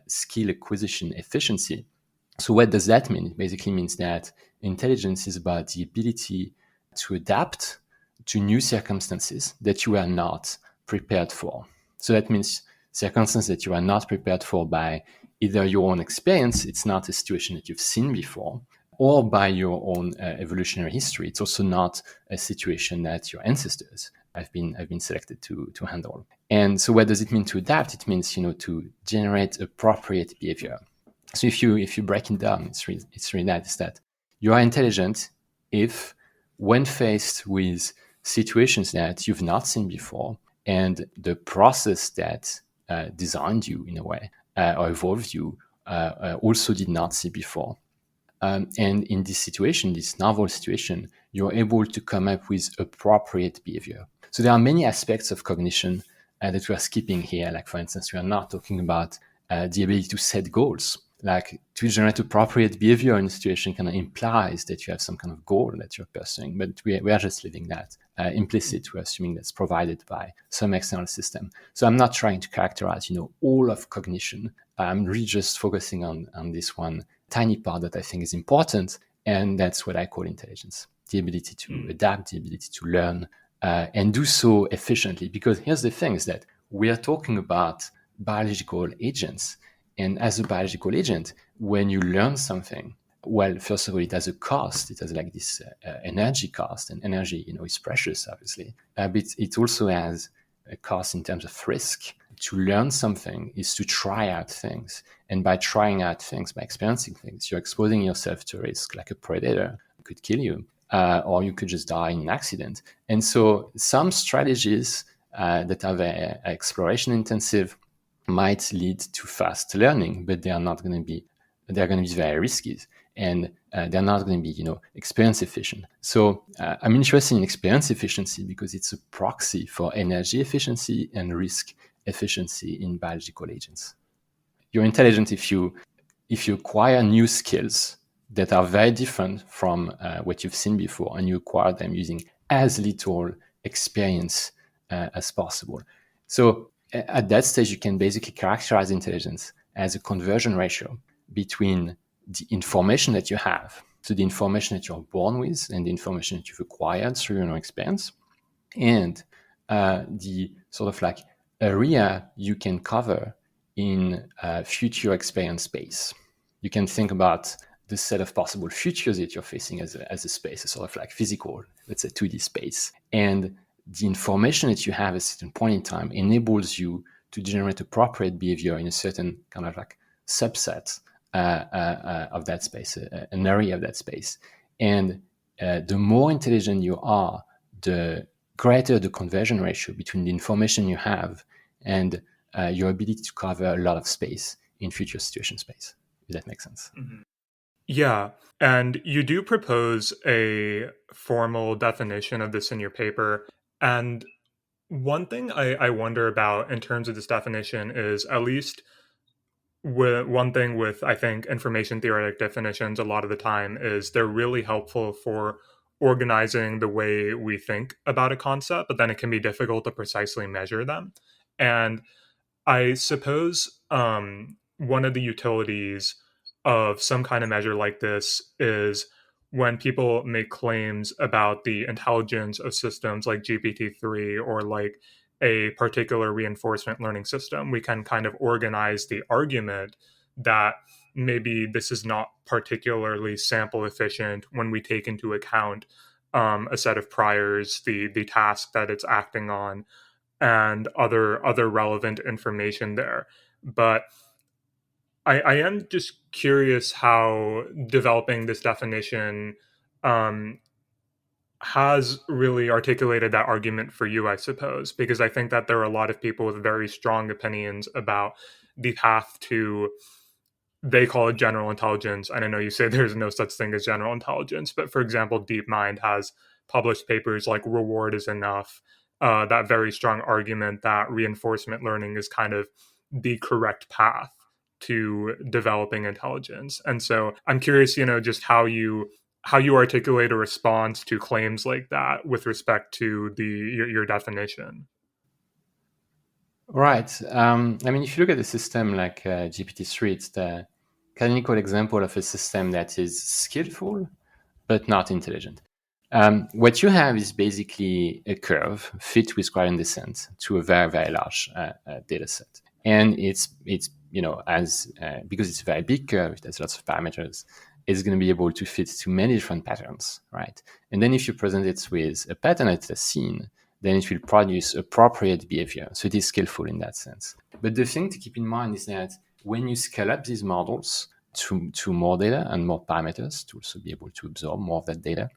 skill acquisition efficiency. So what does that mean? It basically means that intelligence is about the ability to adapt to new circumstances that you are not prepared for. So that means circumstances that you are not prepared for by either your own experience, it's not a situation that you've seen before, or by your own evolutionary history. It's also not a situation that your ancestors have been selected to handle. And so what does it mean to adapt? It means, to generate appropriate behavior. So if you break it down, it's really that, is that you are intelligent if, when faced with situations that you've not seen before, and the process that designed you in a way or evolved you also did not see before. And in this situation, this novel situation, you're able to come up with appropriate behavior. So there are many aspects of cognition that we are skipping here. Like, for instance, we are not talking about the ability to set goals. Like, to generate appropriate behavior in a situation kind of implies that you have some kind of goal that you're pursuing, but we are just leaving that implicit. We're assuming that's provided by some external system. So I'm not trying to characterize, all of cognition. I'm really just focusing on this one tiny part that I think is important, and that's what I call intelligence: the ability to adapt, the ability to learn, and do so efficiently. Because here's the thing: is that we are talking about biological agents, and as a biological agent, when you learn something, well, first of all, it has a cost. It has like this energy cost, and energy, is precious, obviously, but it also has a cost in terms of risk. To learn something is to try out things. And by trying out things, by experiencing things, you're exposing yourself to risk, like a predator could kill you, or you could just die in an accident. And so some strategies that are very exploration intensive might lead to fast learning, but they're going to be very risky. And they're not going to be, experience efficient. So I'm interested in experience efficiency because it's a proxy for energy efficiency and risk efficiency in biological agents. You're intelligent if you acquire new skills that are very different from what you've seen before, and you acquire them using as little experience as possible. So at that stage, you can basically characterize intelligence as a conversion ratio between the information that you have, so the information that you're born with and the information that you've acquired through your experience, and the sort of like area you can cover in future experience space. You can think about the set of possible futures that you're facing as a space, a sort of like physical, let's say 2D space. And the information that you have at a certain point in time enables you to generate appropriate behavior in a certain kind of like subset of that space, an area of that space. And the more intelligent you are, the greater the conversion ratio between the information you have and your ability to cover a lot of space in future situation space, if that makes sense. Mm-hmm. Yeah, and you do propose a formal definition of this in your paper. And one thing I wonder about in terms of this definition is, at least one thing with, I think, information theoretic definitions a lot of the time, is they're really helpful for organizing the way we think about a concept, but then it can be difficult to precisely measure them. And I suppose one of the utilities of some kind of measure like this is when people make claims about the intelligence of systems like GPT-3 or like a particular reinforcement learning system. We can kind of organize the argument that maybe this is not particularly sample efficient when we take into account a set of priors, the task that it's acting on, and other relevant information there. But I am just curious how developing this definition has really articulated that argument for you, I suppose, because I think that there are a lot of people with very strong opinions about the path to, they call it general intelligence. And I know you say there's no such thing as general intelligence, but for example, DeepMind has published papers like Reward is Enough, that very strong argument that reinforcement learning is kind of the correct path to developing intelligence. And so I'm curious, just how you articulate a response to claims like that with respect to your definition. Right. I mean, if you look at a system like GPT-3, it's the canonical example of a system that is skillful but not intelligent. What you have is basically a curve fit with gradient descent to a very, very large data set. And it's as because it's a very big curve, it has lots of parameters, it's going to be able to fit to many different patterns, right? And then if you present it with a pattern that is seen, then it will produce appropriate behavior. So it is skillful in that sense. But the thing to keep in mind is that when you scale up these models to more data and more parameters to also be able to absorb more of that data,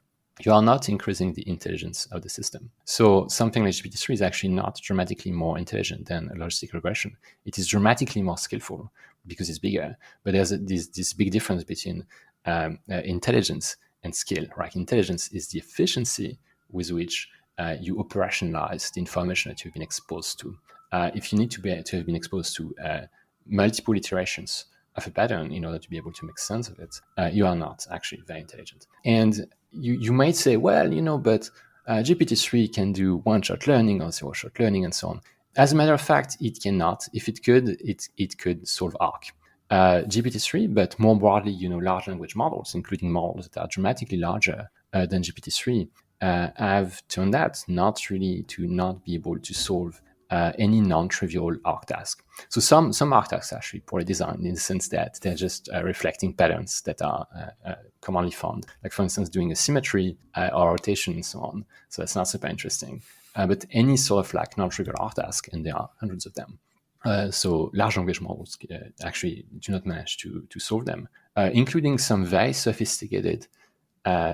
you are not increasing the intelligence of the system. So something like GPT-3 is actually not dramatically more intelligent than a logistic regression. It is dramatically more skillful because it's bigger. But there's this big difference between intelligence and skill, right? Intelligence is the efficiency with which you operationalize the information that you've been exposed to. If you need to have been exposed to multiple iterations of a pattern in order to be able to make sense of it, you are not actually very intelligent. And you might say, well, but GPT-3 can do one-shot learning or zero-shot learning and so on. As a matter of fact, it cannot. If it could, it could solve ARC. GPT-3, but more broadly, large language models, including models that are dramatically larger than GPT-3, have turned out not be able to solve any non-trivial ARC task. So some ARC tasks are actually poorly designed in the sense that they're just reflecting patterns that are commonly found. Like, for instance, doing a symmetry or rotation and so on. So that's not super interesting. But any sort of like non-trivial ARC task, and there are hundreds of them. So large language models actually do not manage to solve them, including some very sophisticated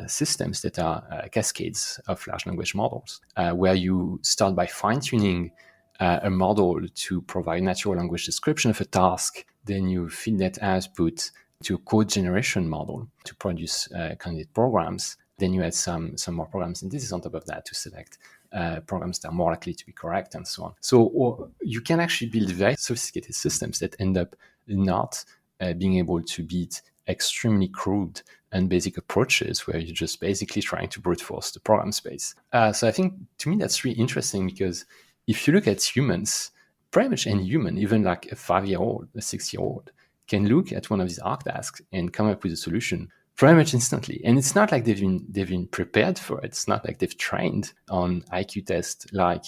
systems that are cascades of large language models, where you start by fine-tuning a model to provide natural language description of a task. Then you feed that output to a code generation model to produce candidate programs. Then you add some more programs and this is on top of that to select programs that are more likely to be correct and so on. So you can actually build very sophisticated systems that end up not being able to beat extremely crude and basic approaches where you're just basically trying to brute force the program space. So I think, to me, that's really interesting because if you look at humans, pretty much any human, even like a 5-year-old, a 6-year-old, can look at one of these ARC tasks and come up with a solution pretty much instantly. And it's not like they've been prepared for it. It's not like they've trained on IQ tests like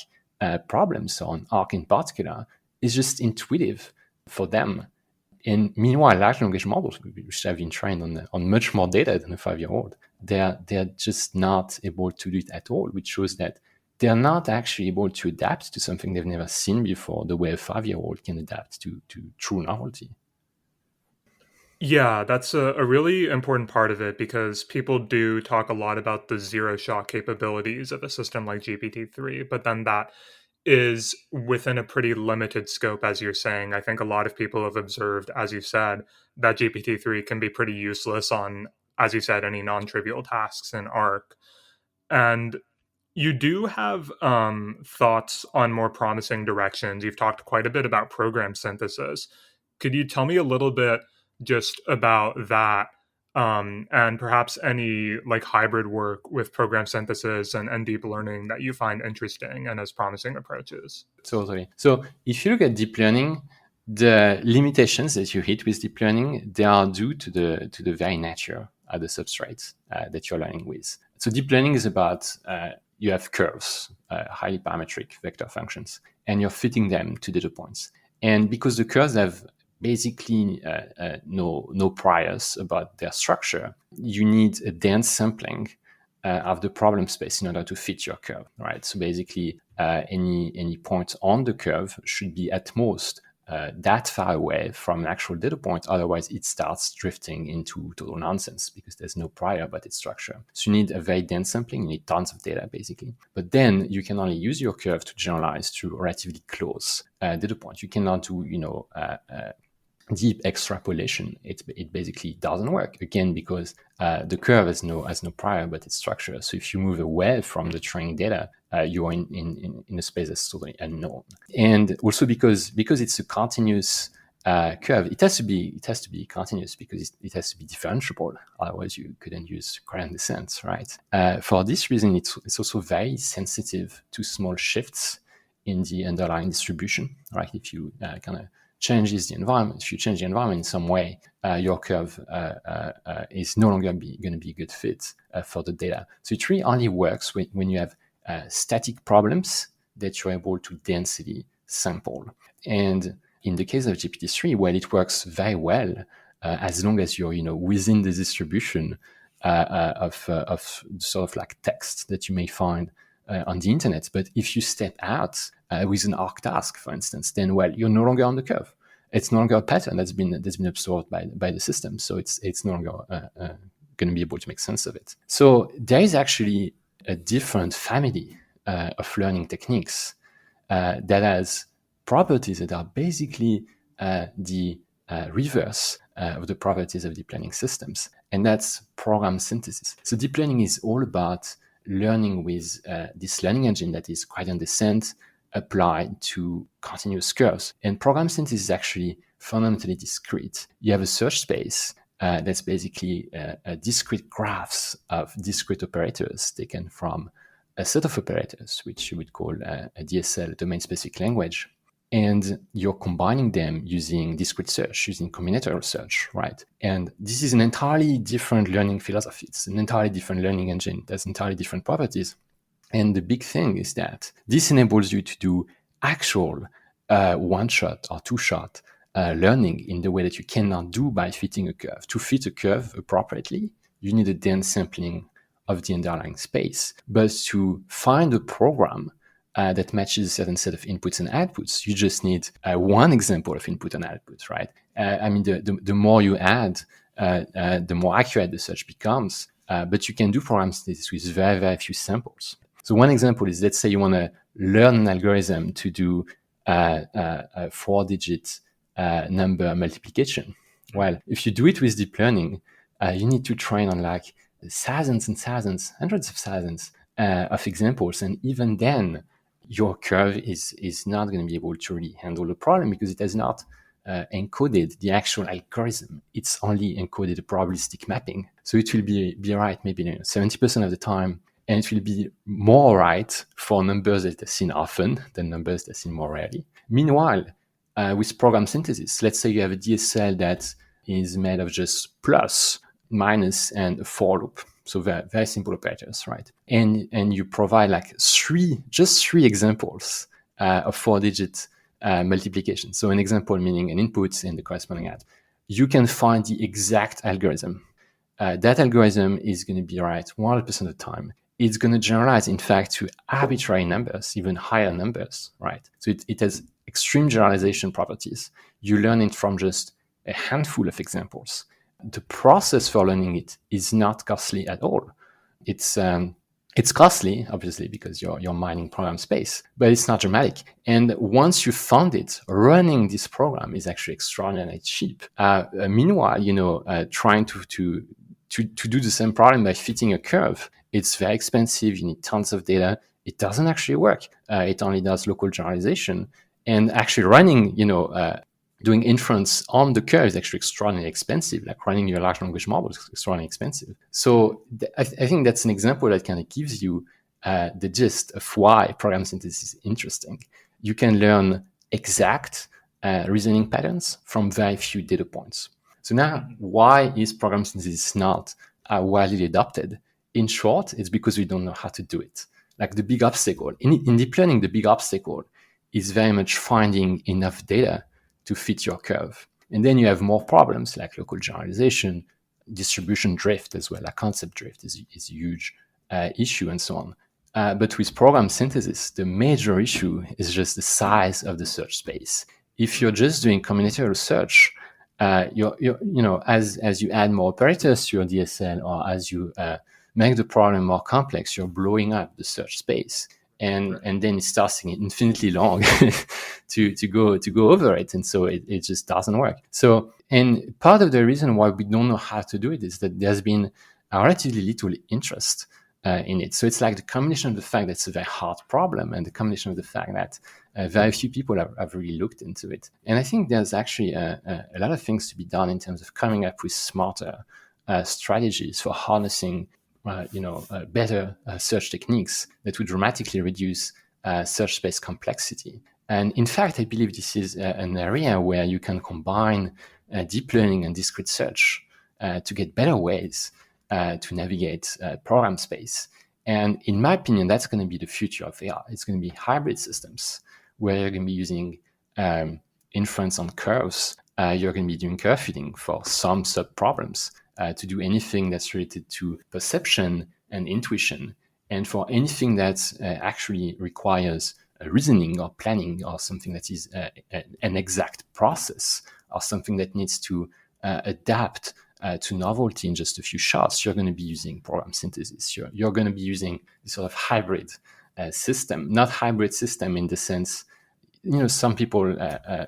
problems on ARC in particular. It's just intuitive for them. And meanwhile, large language models, which have been trained on much more data than a 5-year-old, they're just not able to do it at all, which shows that they're not actually able to adapt to something they've never seen before the way a 5-year-old can adapt to true novelty. Yeah, that's a really important part of it because people do talk a lot about the zero-shot capabilities of a system like GPT-3, but then that is within a pretty limited scope, as you're saying. I think a lot of people have observed, as you said, that GPT-3 can be pretty useless on, as you said, any non-trivial tasks in ARC. And you do have thoughts on more promising directions. You've talked quite a bit about program synthesis. Could you tell me a little bit just about that, and perhaps any like hybrid work with program synthesis and deep learning that you find interesting and as promising approaches? Totally. So if you look at deep learning, the limitations that you hit with deep learning, they are due to the very nature of the substrates that you're learning with. So deep learning is about you have curves, highly parametric vector functions, and you're fitting them to data points. And because the curves have basically no priors about their structure, you need a dense sampling of the problem space in order to fit your curve, right? So basically, any point on the curve should be at most that far away from an actual data point. Otherwise, it starts drifting into total nonsense because there's no prior about its structure. So you need a very dense sampling. You need tons of data, basically. But then you can only use your curve to generalize to relatively close data points. You cannot do, deep extrapolation. It basically doesn't work, again, because the curve has no prior but its structure. So if you move away from the training data, you are in a space that's totally unknown. And also because it's a continuous curve, it has to be continuous because it has to be differentiable. Otherwise, you couldn't use gradient descent, right? For this reason, it's also very sensitive to small shifts in the underlying distribution, right? If you kind of changes the environment, if you change the environment in some way, your curve is no longer going to be a good fit for the data. So it really only works when you have static problems that you're able to density sample. And in the case of GPT-3, well, it works very well as long as you're within the distribution of sort of like text that you may find on the internet. But if you step out with an ARC task, for instance, then well, you're no longer on the curve. It's no longer a pattern that's been absorbed by the system. So it's no longer going to be able to make sense of it. So there is actually a different family of learning techniques that has properties that are basically the reverse of the properties of deep learning systems, and that's program synthesis. So deep learning is all about learning with this learning engine that is gradient descent applied to continuous curves. And program synthesis is actually fundamentally discrete. You have a search space that's basically discrete graphs of discrete operators taken from a set of operators, which you would call a DSL, domain-specific language. And you're combining them using discrete search, using combinatorial search, right? And this is an entirely different learning philosophy. It's an entirely different learning engine. There's entirely different properties. And the big thing is that this enables you to do actual one-shot or two-shot learning in the way that you cannot do by fitting a curve. To fit a curve appropriately, you need a dense sampling of the underlying space. But to find a program that matches a certain set of inputs and outputs, you just need one example of input and output, right? The more you add, the more accurate the search becomes. But you can do program synthesis with very, very few samples. So one example is, let's say you want to learn an algorithm to do a 4-digit number multiplication. Well, if you do it with deep learning, you need to train on like thousands and thousands, hundreds of thousands of examples. And even then, your curve is not going to be able to really handle the problem because it has not encoded the actual algorithm. It's only encoded a probabilistic mapping. So it will be right maybe 70% of the time, and it will be more right for numbers that are seen often than numbers that are seen more rarely. Meanwhile, with program synthesis, let's say you have a DSL that is made of just plus, minus, and a for loop. So very, very simple operators, right? And you provide like just three examples of 4-digit multiplication. So an example meaning an input and the corresponding output. You can find the exact algorithm. That algorithm is going to be right 100% of the time. It's going to generalize, in fact, to arbitrary numbers, even higher numbers, right? So it has extreme generalization properties. You learn it from just a handful of examples. The process for learning it is not costly at all. It's costly, obviously, because you're mining program space, but it's not dramatic. And once you found it, running this program is actually extraordinarily cheap. Meanwhile, trying to do the same problem by fitting a curve, it's very expensive. You need tons of data. It doesn't actually work. It only does local generalization. And actually running, doing inference on the curve is actually extraordinarily expensive. Like running your large language model is extraordinarily expensive. So I think that's an example that kind of gives you the gist of why program synthesis is interesting. You can learn exact reasoning patterns from very few data points. So now, why is program synthesis not widely adopted? In short, it's because we don't know how to do it. Like the big obstacle in deep learning, the big obstacle is very much finding enough data to fit your curve. And then you have more problems like local generalization, distribution drift as well. Like concept drift is a huge issue and so on. But with program synthesis, the major issue is just the size of the search space. If you're just doing combinatorial search, as you add more operators to your DSL or as you make the problem more complex, you're blowing up the search space. And then it starts getting infinitely long to go over it, and so it just doesn't work. So, and part of the reason why we don't know how to do it is that there's been a relatively little interest in it. So it's like the combination of the fact that it's a very hard problem and the combination of the fact that very few people have really looked into it. And I think there's actually a lot of things to be done in terms of coming up with smarter strategies for harnessing better search techniques that would dramatically reduce search space complexity. And in fact, I believe this is an area where you can combine deep learning and discrete search to get better ways to navigate program space. And in my opinion, that's going to be the future of AI. It's going to be hybrid systems where you're going to be using inference on curves. You're going to be doing curve fitting for some sub-problems. To do anything that's related to perception and intuition, and for anything that actually requires reasoning or planning or something that is an exact process or something that needs to adapt to novelty in just a few shots, you're going to be using program synthesis. You're going to be using this sort of hybrid system, not hybrid system in the sense, some people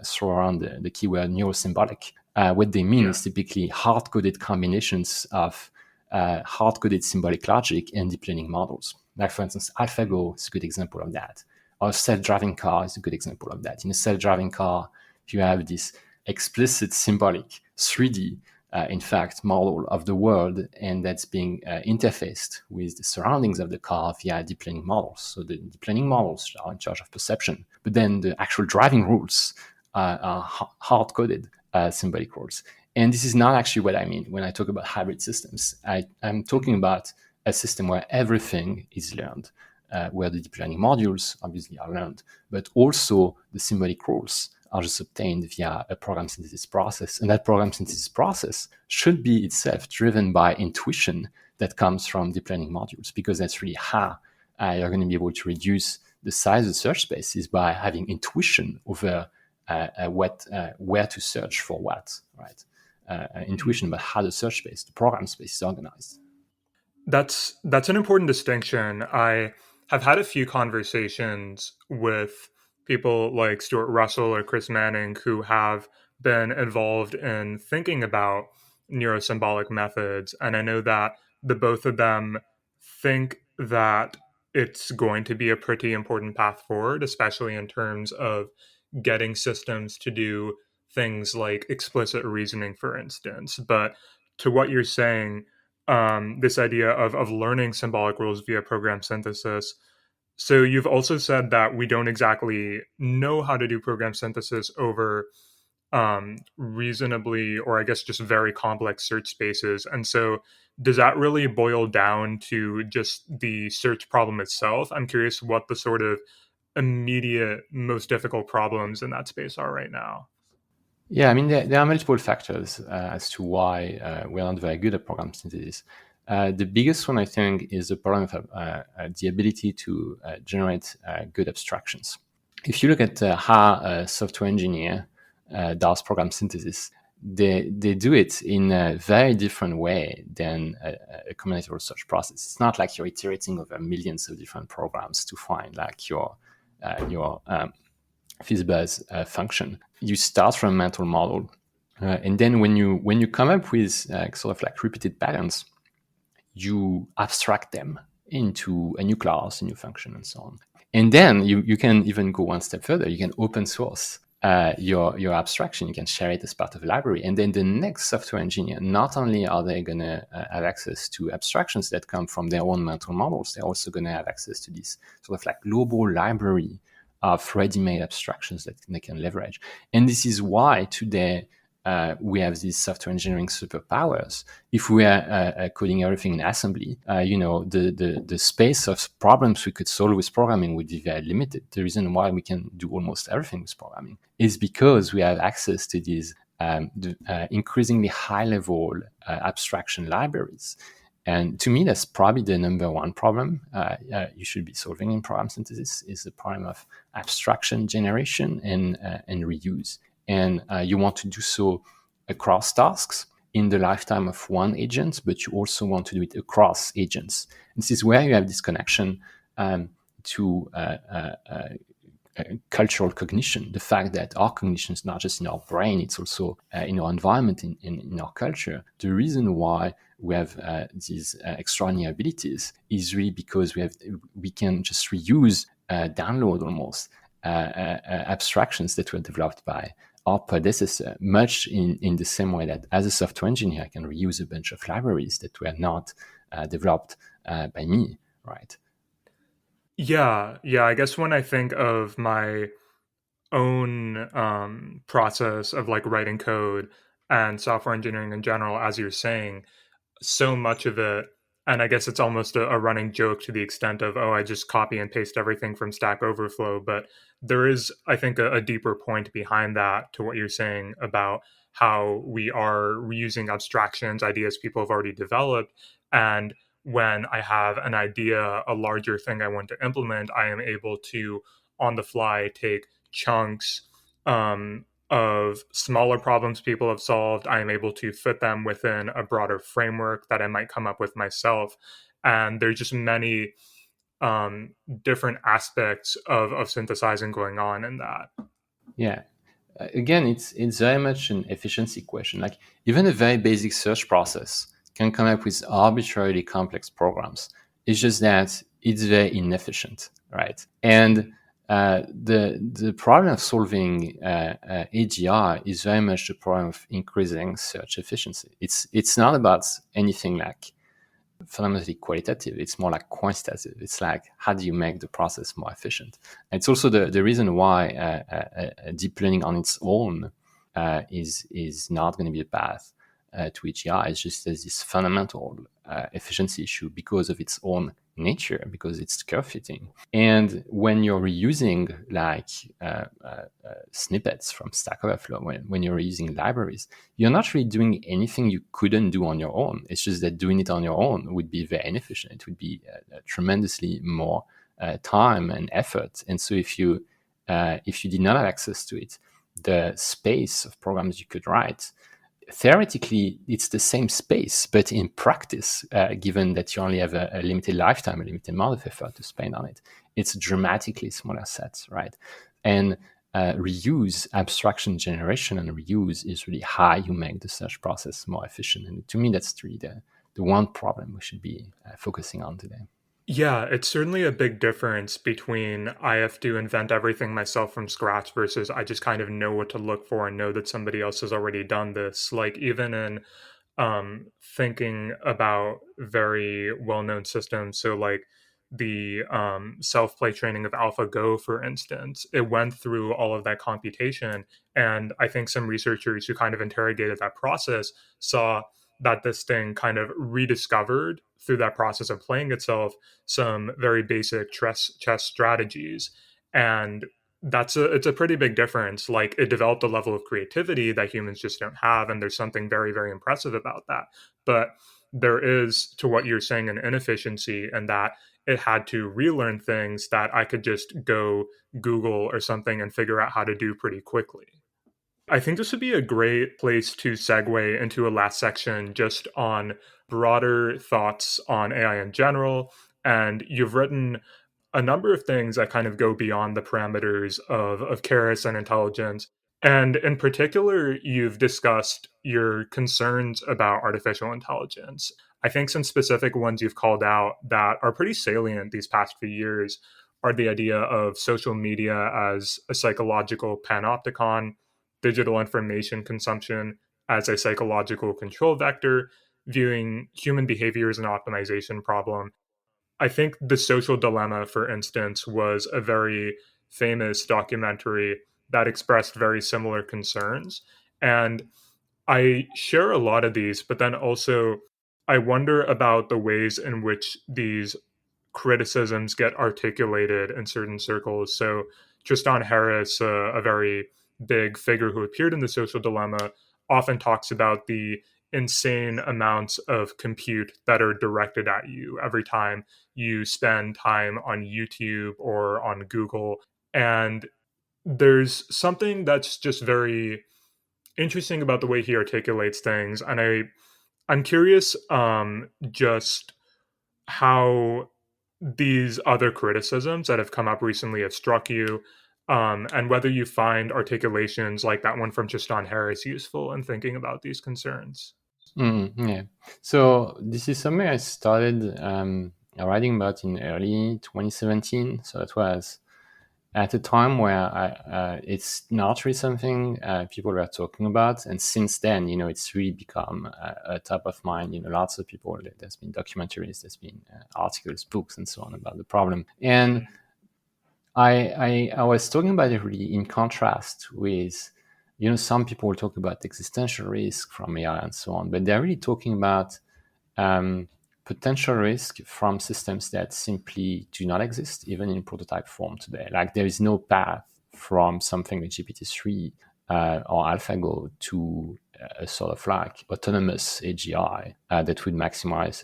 throw around the keyword neurosymbolic. What they mean is typically hard-coded combinations of hard-coded symbolic logic and deep learning models. Like, for instance, AlphaGo is a good example of that. Or self-driving car is a good example of that. In a self-driving car, you have this explicit symbolic 3D, in fact, model of the world, and that's being interfaced with the surroundings of the car via deep learning models. So the deep learning models are in charge of perception, but then the actual driving rules are hard-coded symbolic rules. And this is not actually what I mean when I talk about hybrid systems. I'm talking about a system where everything is learned, where the deep learning modules obviously are learned, but also the symbolic rules are just obtained via a program synthesis process. And that program synthesis process should be itself driven by intuition that comes from deep learning modules, because that's really how you're going to be able to reduce the size of the search space, is by having intuition over where to search for what, right? Intuition about how the search space, the program space, is organized. That's an important distinction. I have had a few conversations with people like Stuart Russell or Chris Manning who have been involved in thinking about neurosymbolic methods, and I know that the both of them think that it's going to be a pretty important path forward, especially in terms of getting systems to do things like explicit reasoning, for instance. But to what you're saying, this idea of learning symbolic rules via program synthesis. So you've also said that we don't exactly know how to do program synthesis over reasonably, or I guess just very complex search spaces. And so does that really boil down to just the search problem itself? I'm curious what the sort of immediate, most difficult problems in that space are right now. Yeah, I mean, there are multiple factors as to why we're not very good at program synthesis. The biggest one, I think, is the problem of the ability to generate good abstractions. If you look at how a software engineer does program synthesis, they do it in a very different way than a combinatorial search process. It's not like you're iterating over millions of different programs to find like your FizzBuzz function. You start from a mental model, and then when you come up with sort of like repeated patterns, you abstract them into a new class, a new function, and so on. And then you can even go one step further. You can open source your abstraction. You can share it as part of a library. And then the next software engineer, not only are they going to have access to abstractions that come from their own mental models, they're also going to have access to this sort of like global library of ready-made abstractions that they can leverage. And this is why today we have these software engineering superpowers. If we are coding everything in assembly, the space of problems we could solve with programming would be very limited. The reason why we can do almost everything with programming is because we have access to these increasingly high-level abstraction libraries. And to me, that's probably the number one problem you should be solving in program synthesis, is the problem of abstraction generation and reuse. And you want to do so across tasks in the lifetime of one agent, but you also want to do it across agents. And this is where you have this connection to cultural cognition, the fact that our cognition is not just in our brain, it's also in our environment, in our culture. The reason why we have these extraordinary abilities is really because we can just reuse, download almost abstractions that were developed by our predecessor, much in the same way that as a software engineer, I can reuse a bunch of libraries that were not developed by me, right? Yeah, I guess when I think of my own process of like writing code and software engineering in general, as you're saying, so much of it, and I guess it's almost a running joke to the extent of, oh, I just copy and paste everything from Stack Overflow. But there is, I think, a deeper point behind that to what you're saying about how we are reusing abstractions, ideas people have already developed. And when I have an idea, a larger thing I want to implement, I am able to, on the fly, take chunks, of smaller problems people have solved. I am able to fit them within a broader framework that I might come up with myself. And there's just many different aspects of synthesizing going on in that. Yeah. Again, it's very much an efficiency question. Like even a very basic search process can come up with arbitrarily complex programs. It's just that it's very inefficient, right? And the problem of solving AGI is very much the problem of increasing search efficiency. It's not about anything like fundamentally qualitative. It's more like quantitative. It's like, how do you make the process more efficient? And it's also the reason why deep learning on its own is not going to be a path to AGI. It's just there's this fundamental efficiency issue because of its own nature, because it's curve fitting. And when you're reusing like snippets from Stack Overflow, when you're using libraries, you're not really doing anything you couldn't do on your own. It's just that doing it on your own would be very inefficient. It would be tremendously more time and effort. And so if you did not have access to it, the space of programs you could write, theoretically, it's the same space, but in practice, given that you only have a limited lifetime, a limited amount of effort to spend on it, it's dramatically smaller sets, right? And reuse, abstraction generation and reuse is really how you make the search process more efficient. And to me, that's really the one problem we should be focusing on today. Yeah, it's certainly a big difference between I have to invent everything myself from scratch versus I just kind of know what to look for and know that somebody else has already done this. Like even in thinking about very well-known systems, so like the self-play training of AlphaGo, for instance, it went through all of that computation, and I think some researchers who kind of interrogated that process saw that this thing kind of rediscovered through that process of playing itself some very basic chess strategies. And it's a pretty big difference. Like it developed a level of creativity that humans just don't have, and there's something very, very impressive about that. But there is, to what you're saying, an inefficiency in that it had to relearn things that I could just go Google or something and figure out how to do pretty quickly. I think this would be a great place to segue into a last section just on broader thoughts on AI in general. And you've written a number of things that kind of go beyond the parameters of Keras and intelligence. And in particular, you've discussed your concerns about artificial intelligence. I think some specific ones you've called out that are pretty salient these past few years are the idea of social media as a psychological panopticon, digital information consumption as a psychological control vector, viewing human behavior as an optimization problem. I think The Social Dilemma, for instance, was a very famous documentary that expressed very similar concerns. And I share a lot of these, but then also I wonder about the ways in which these criticisms get articulated in certain circles. So Tristan Harris, a very big figure who appeared in The Social Dilemma, often talks about the insane amounts of compute that are directed at you every time you spend time on YouTube or on Google. And there's something that's just very interesting about the way he articulates things. And I'm curious just how these other criticisms that have come up recently have struck you, and whether you find articulations like that one from Tristan Harris useful in thinking about these concerns. Yeah. So this is something I started writing about in early 2017. So it was at a time where it's not really something people were talking about. And since then, it's really become a top of mind. Lots of people, there's been documentaries, there's been articles, books, and so on about the problem. And I was talking about it really in contrast with, some people talk about existential risk from AI and so on, but they're really talking about potential risk from systems that simply do not exist, even in prototype form today. Like there is no path from something like GPT-3 or AlphaGo to a sort of like autonomous AGI that would maximize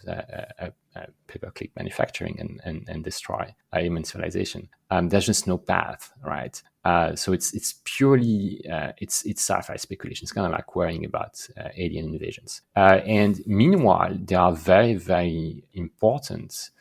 pay-per-click manufacturing and destroy human civilization. There's just no path, right? So it's purely it's sci-fi speculation. It's kind of like worrying about alien invasions. And meanwhile, there are very, very important,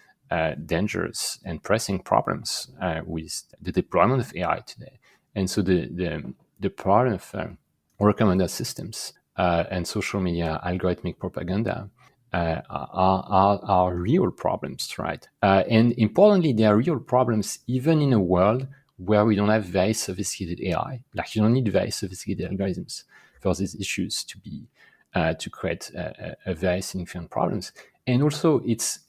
dangerous, and pressing problems with the deployment of AI today. And so the problem of recommender systems and social media algorithmic propaganda are real problems, right? And importantly, they are real problems even in a world where we don't have very sophisticated AI. Like, you don't need very sophisticated algorithms for these issues to be to create a very significant problems. And also, it's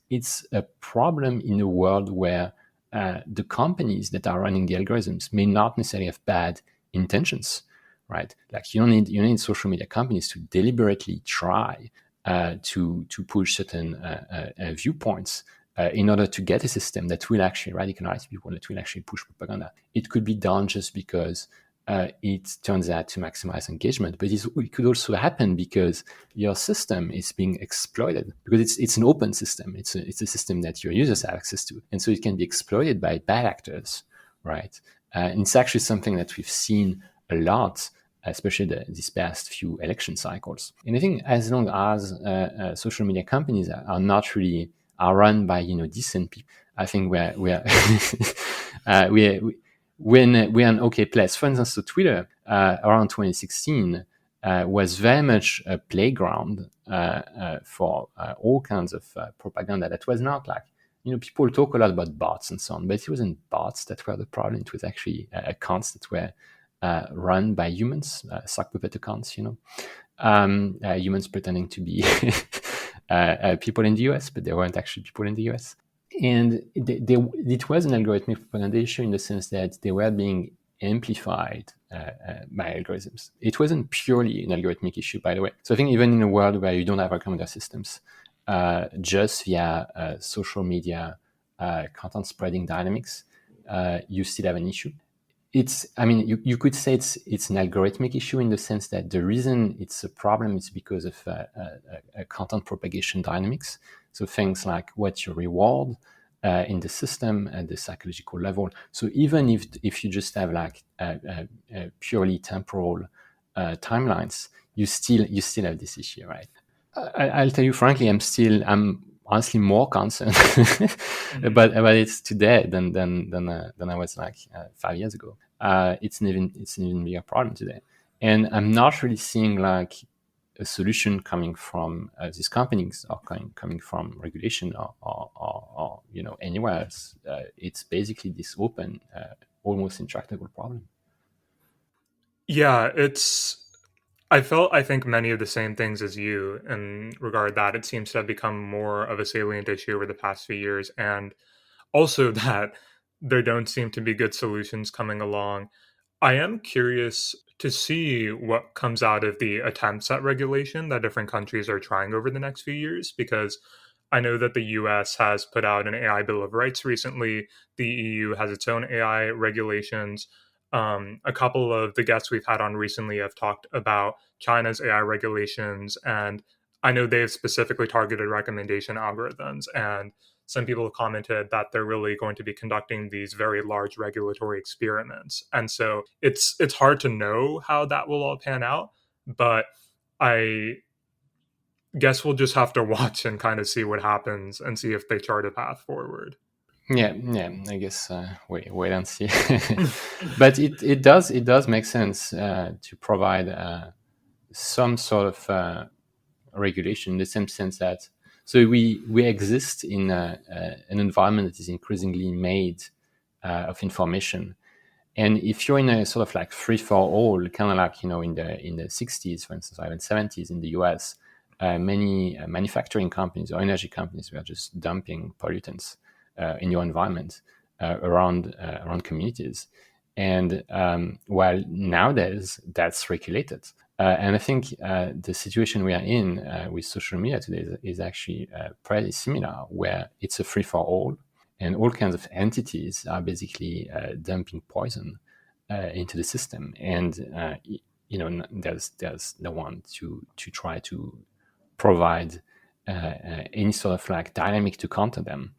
a problem in a world where the companies that are running the algorithms may not necessarily have bad intentions, right? Like, you don't need social media companies to deliberately try to push certain viewpoints in order to get a system that will actually radicalize people, that will actually push propaganda. It could be done just because it turns out to maximize engagement, but it could also happen because your system is being exploited, because it's an open system. It's a system that your users have access to, and so it can be exploited by bad actors, right? And it's actually something that we've seen a lot, especially these past few election cycles. And I think as long as social media companies are not really are run by decent people, I think we're we're an okay place. For instance, so Twitter around 2016 was very much a playground for all kinds of propaganda that was not like, people talk a lot about bots and so on, but it wasn't bots that were the problem. It was actually accounts that were run by humans, sock puppet accounts, humans pretending to be people in the US, but they weren't actually people in the US. And it was an algorithmic propaganda issue in the sense that they were being amplified by algorithms. It wasn't purely an algorithmic issue, by the way. So I think even in a world where you don't have recommender systems, just via social media content spreading dynamics, you still have an issue. You could say it's an algorithmic issue in the sense that the reason it's a problem is because of content propagation dynamics. So things like what you reward in the system at the psychological level. So even if you just have like purely temporal timelines, you still have this issue, right? I'll tell you frankly, I'm honestly more concerned about it today than I was like 5 years ago. It's an even bigger problem today, and I'm not really seeing like a solution coming from these companies or coming from regulation or anywhere else. It's basically this open, almost intractable problem. Yeah, I think many of the same things as you in regard that it seems to have become more of a salient issue over the past few years, and also that there don't seem to be good solutions coming along. I am curious to see what comes out of the attempts at regulation that different countries are trying over the next few years, because I know that the US has put out an AI Bill of Rights recently. The EU has its own AI regulations. A couple of the guests we've had on recently have talked about China's AI regulations, and I know they've specifically targeted recommendation algorithms. And some people have commented that they're really going to be conducting these very large regulatory experiments. And so it's hard to know how that will all pan out, but I guess we'll just have to watch and kind of see what happens and see if they chart a path forward. Yeah. I guess wait and see. But it does make sense to provide some sort of regulation in the same sense that we exist in an environment that is increasingly made of information. And if you're in a sort of like free for all, kind of like in the 60s, for instance, or even 70s in the US, many manufacturing companies or energy companies were just dumping pollutants in your environment around communities. And while nowadays that's regulated, and I think the situation we are in with social media today is actually pretty similar, where it's a free for all, and all kinds of entities are basically dumping poison into the system, and there's no one to try to provide any sort of like dynamic to counter them.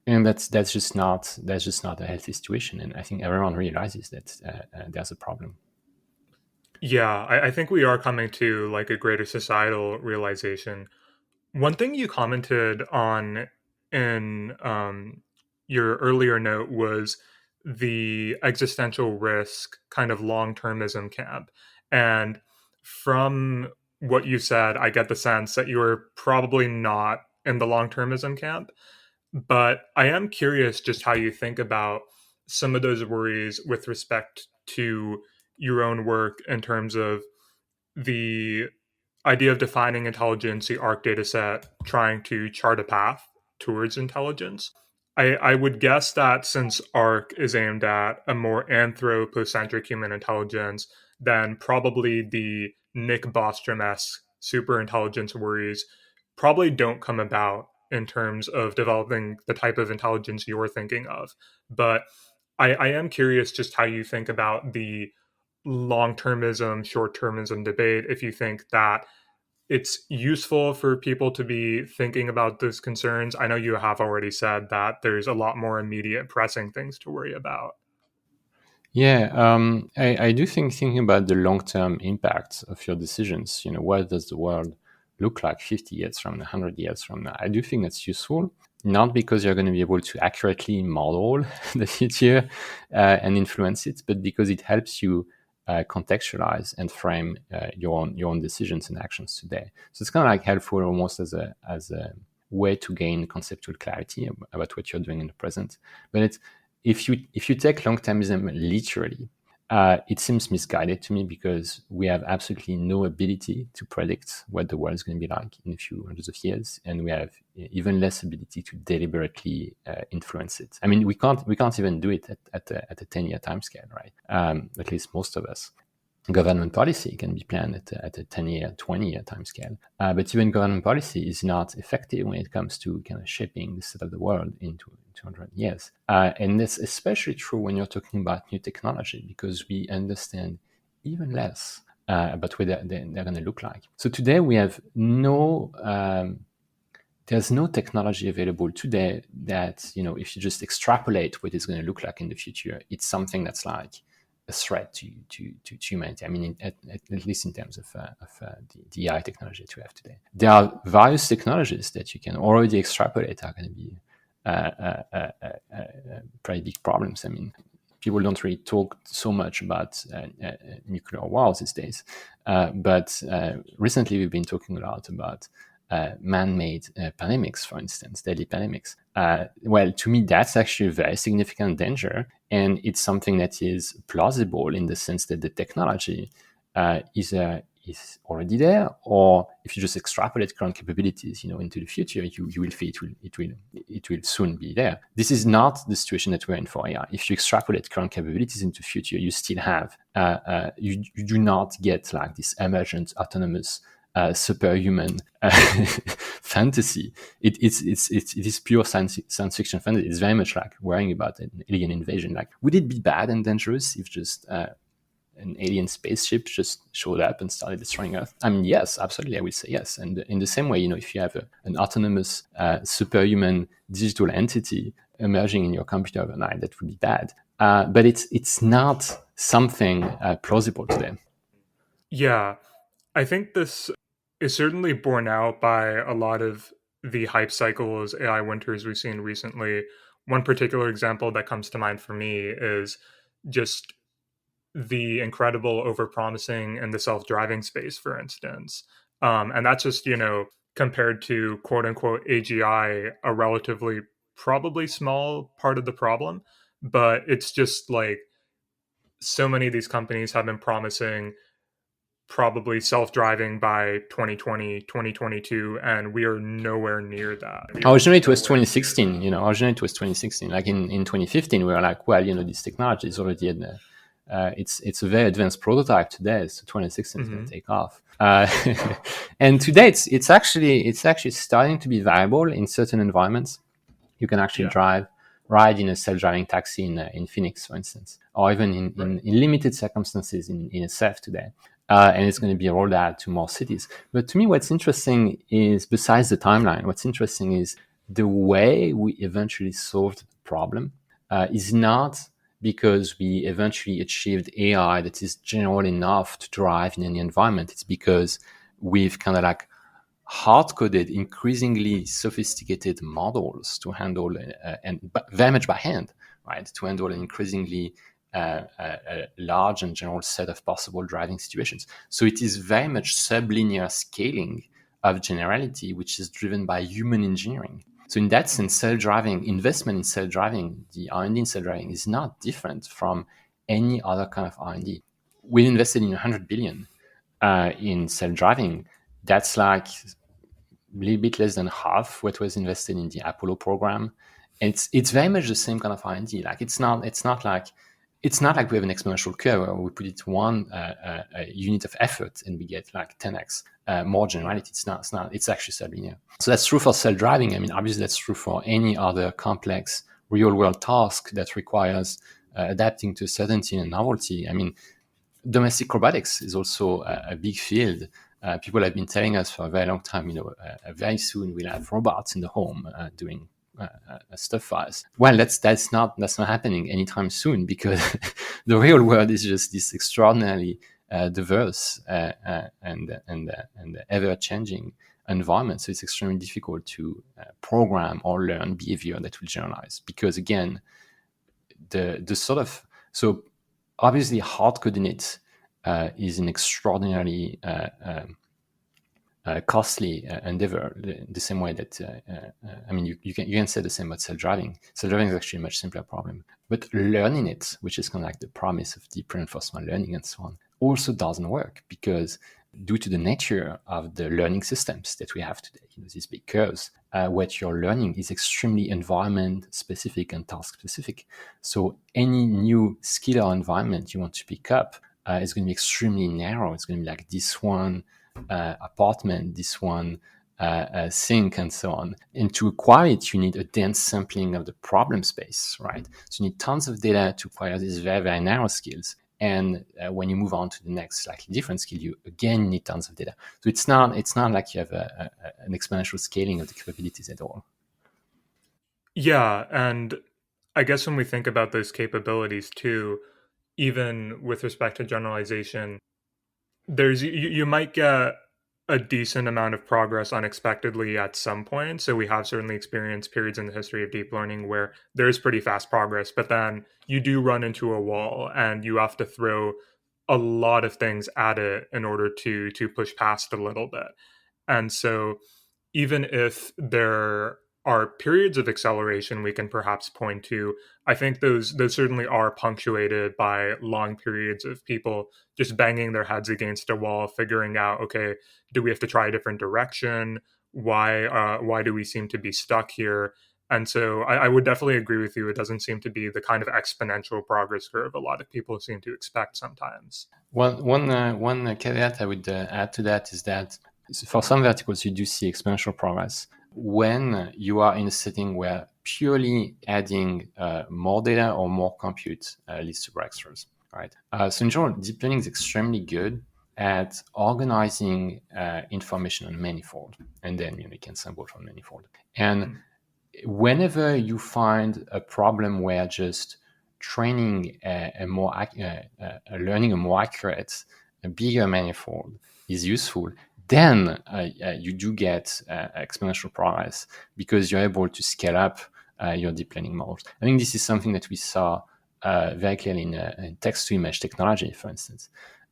And that's just not a healthy situation. And I think everyone realizes that there's a problem. Yeah, I think we are coming to like a greater societal realization. One thing you commented on in your earlier note was the existential risk kind of long termism camp. And from what you said, I get the sense that you are probably not in the long termism camp. But I am curious just how you think about some of those worries with respect to your own work in terms of the idea of defining intelligence, the ARC data set, trying to chart a path towards intelligence. I would guess that since ARC is aimed at a more anthropocentric human intelligence, then probably the Nick Bostrom esque superintelligence worries probably don't come about in terms of developing the type of intelligence you're thinking of. But I am curious just how you think about the long termism, short termism debate, if you think that it's useful for people to be thinking about those concerns. I know you have already said that there's a lot more immediate pressing things to worry about. Yeah, I do think thinking about the long-term impact of your decisions. What does the world look like 50 years from now, 100 years from now? I do think that's useful, not because you're going to be able to accurately model the future and influence it, but because it helps you contextualize and frame your own decisions and actions today. So it's kind of like helpful almost as a way to gain conceptual clarity about what you're doing in the present. But if you take long-termism literally, it seems misguided to me because we have absolutely no ability to predict what the world is going to be like in a few hundreds of years, and we have even less ability to deliberately influence it. I mean, we can't even do it at a 10-year timescale, right? At least most of us. Government policy can be planned at a 10-year, 20-year timescale. But even government policy is not effective when it comes to kind of shaping the state of the world into 200 years. And that's especially true when you're talking about new technology, because we understand even less about what they're going to look like. So today we have there's no technology available today that, if you just extrapolate what it's going to look like in the future, it's something that's like a threat to humanity. I mean, at least in terms of the AI technology that we have today. There are various technologies that you can already extrapolate are going to be pretty big problems. I mean, people don't really talk so much about nuclear wars these days, but recently we've been talking a lot about man-made pandemics, for instance, deadly pandemics. Well, to me, that's actually a very significant danger, and it's something that is plausible in the sense that the technology is already there, or if you just extrapolate current capabilities, into the future, you will see it will soon be there. This is not the situation that we're in for AI. If you extrapolate current capabilities into the future, you still have you do not get like this emergent autonomous superhuman fantasy. It is pure science fiction fantasy. It's very much like worrying about an alien invasion. Like, would it be bad and dangerous if just an alien spaceship just showed up and started destroying Earth? I mean, yes, absolutely. I would say yes. And in the same way, if you have an autonomous superhuman digital entity emerging in your computer overnight, that would be bad. But it's not something plausible today. Yeah, I think this is certainly borne out by a lot of the hype cycles, AI winters we've seen recently. One particular example that comes to mind for me is just the incredible overpromising in the self-driving space, for instance. And that's just, compared to quote unquote AGI, a relatively probably small part of the problem. But it's just like so many of these companies have been promising probably self-driving by 2020, 2022, and we are nowhere near that. Originally it was 2016. Originally it was 2016. Like in 2015 we were like, well, this technology is already in the it's a very advanced prototype today, so 2016 is going to take off. And today it's actually starting to be viable in certain environments. You can actually ride in a self-driving taxi in Phoenix, for instance, or even in limited circumstances in SF today. And it's going to be rolled out to more cities. But to me, what's interesting is, besides the timeline, what's interesting is the way we eventually solved the problem is not because we eventually achieved AI that is general enough to drive in any environment. It's because we've kind of like hard-coded increasingly sophisticated models to handle very much by hand, right? To handle an increasingly a large and general set of possible driving situations. So it is very much sublinear scaling of generality, which is driven by human engineering. So in that sense, self-driving, investment in self-driving, the R&D in self-driving is not different from any other kind of R&D. We invested in 100 billion in self-driving. That's like a little bit less than half what was invested in the Apollo program. It's very much the same kind of R&D. Like it's not like we have an exponential curve where we put it one unit of effort and we get like 10x more generality. It's not. It's actually sublinear. So that's true for self-driving. I mean, obviously that's true for any other complex real-world task that requires adapting to certainty and novelty. I mean, domestic robotics is also a big field. People have been telling us for a very long time, very soon we'll have robots in the home doing stuff for us. Well, that's not happening anytime soon, because the real world is just this extraordinarily diverse and ever changing environment. So it's extremely difficult to program or learn behavior that will generalize, because again, the sort of, so obviously hard coding it is an extraordinarily costly endeavor. The same way that I mean, you can say the same about self-driving. Self-driving is actually a much simpler problem, but learning it, which is kind of like the promise of deep reinforcement learning and so on, also doesn't work, because due to the nature of the learning systems that we have today, these big curves, what you're learning is extremely environment specific and task specific. So any new skill or environment you want to pick up is going to be extremely narrow. It's going to be like this one apartment, this one sink, and so on. And to acquire it, you need a dense sampling of the problem space, right? So you need tons of data to acquire these very, very narrow skills. And when you move on to the next slightly different skill, you again need tons of data. So it's not like you have an exponential scaling of the capabilities at all. Yeah, and I guess when we think about those capabilities too, even with respect to generalization, you might get a decent amount of progress unexpectedly at some point. So we have certainly experienced periods in the history of deep learning where there's pretty fast progress, but then you do run into a wall and you have to throw a lot of things at it in order to push past a little bit. And so even if there are periods of acceleration we can perhaps point to, I think those certainly are punctuated by long periods of people just banging their heads against a wall, figuring out, okay, do we have to try a different direction? Why do we seem to be stuck here? And so I would definitely agree with you. It doesn't seem to be the kind of exponential progress curve a lot of people seem to expect sometimes. One caveat I would add to that is that for some verticals, you do see exponential progress. When you are in a setting where purely adding more data or more compute leads to breakthroughs, right? So in general, deep learning is extremely good at organizing information on manifold, and then you can sample from manifold. And whenever you find a problem where just training learning a more accurate, a bigger manifold is useful, then you do get exponential progress, because you're able to scale up your deep learning models. I think this is something that we saw very clearly in text-to-image technology, for instance.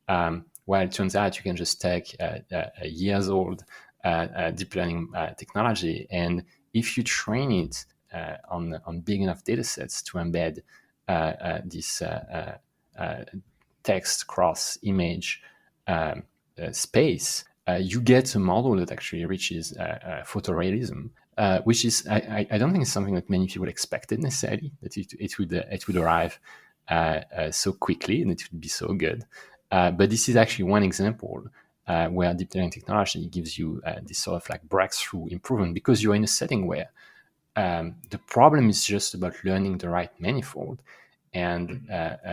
Well, it turns out you can just take a years old deep learning technology, and if you train it on big enough data sets to embed this text cross image space, you get a model that actually reaches photorealism, which is I don't think it's something that many people expected necessarily, that it would arrive so quickly and it would be so good. But this is actually one example where deep learning technology gives you this sort of like breakthrough improvement, because you're in a setting where the problem is just about learning the right manifold, and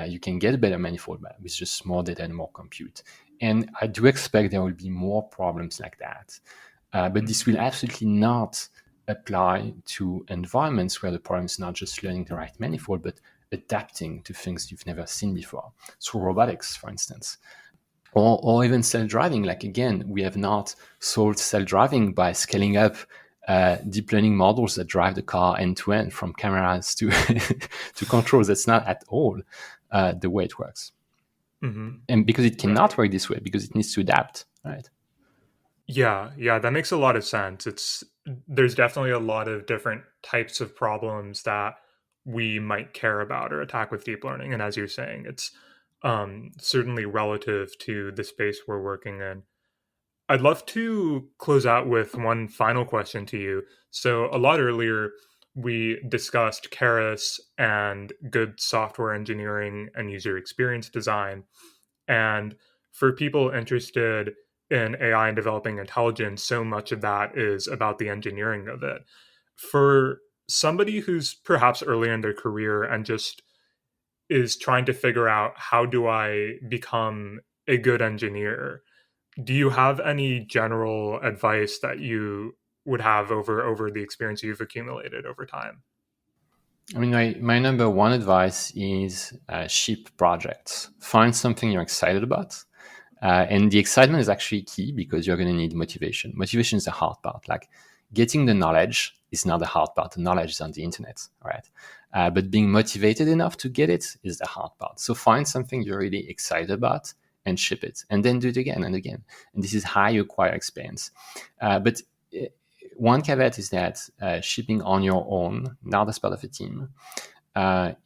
you can get a better manifold with just more data and more compute. And I do expect there will be more problems like that. But this will absolutely not apply to environments where the problem is not just learning the right manifold, but adapting to things you've never seen before. So robotics, for instance, or even self-driving. Like, again, we have not solved self-driving by scaling up deep learning models that drive the car end-to-end from cameras to to controls. That's not at all the way it works. Mm-hmm. And because it cannot work this way, because it needs to adapt, right? Yeah, that makes a lot of sense. There's definitely a lot of different types of problems that we might care about or attack with deep learning. And as you're saying, it's certainly relative to the space we're working in. I'd love to close out with one final question to you. So, a lot earlier, we discussed Keras and good software engineering and user experience design. And for people interested in AI and developing intelligence, so much of that is about the engineering of it. For somebody who's perhaps early in their career and just is trying to figure out how do I become a good engineer, do you have any general advice that you would have over the experience you've accumulated over time? I mean, my number one advice is ship projects. Find something you're excited about. And the excitement is actually key because you're going to need motivation. Motivation is the hard part. Like, getting the knowledge is not the hard part. The knowledge is on the internet, right? But being motivated enough to get it is the hard part. So find something you're really excited about and ship it, and then do it again and again. And this is how you acquire experience. But one caveat is that shipping on your own, not as part of a team,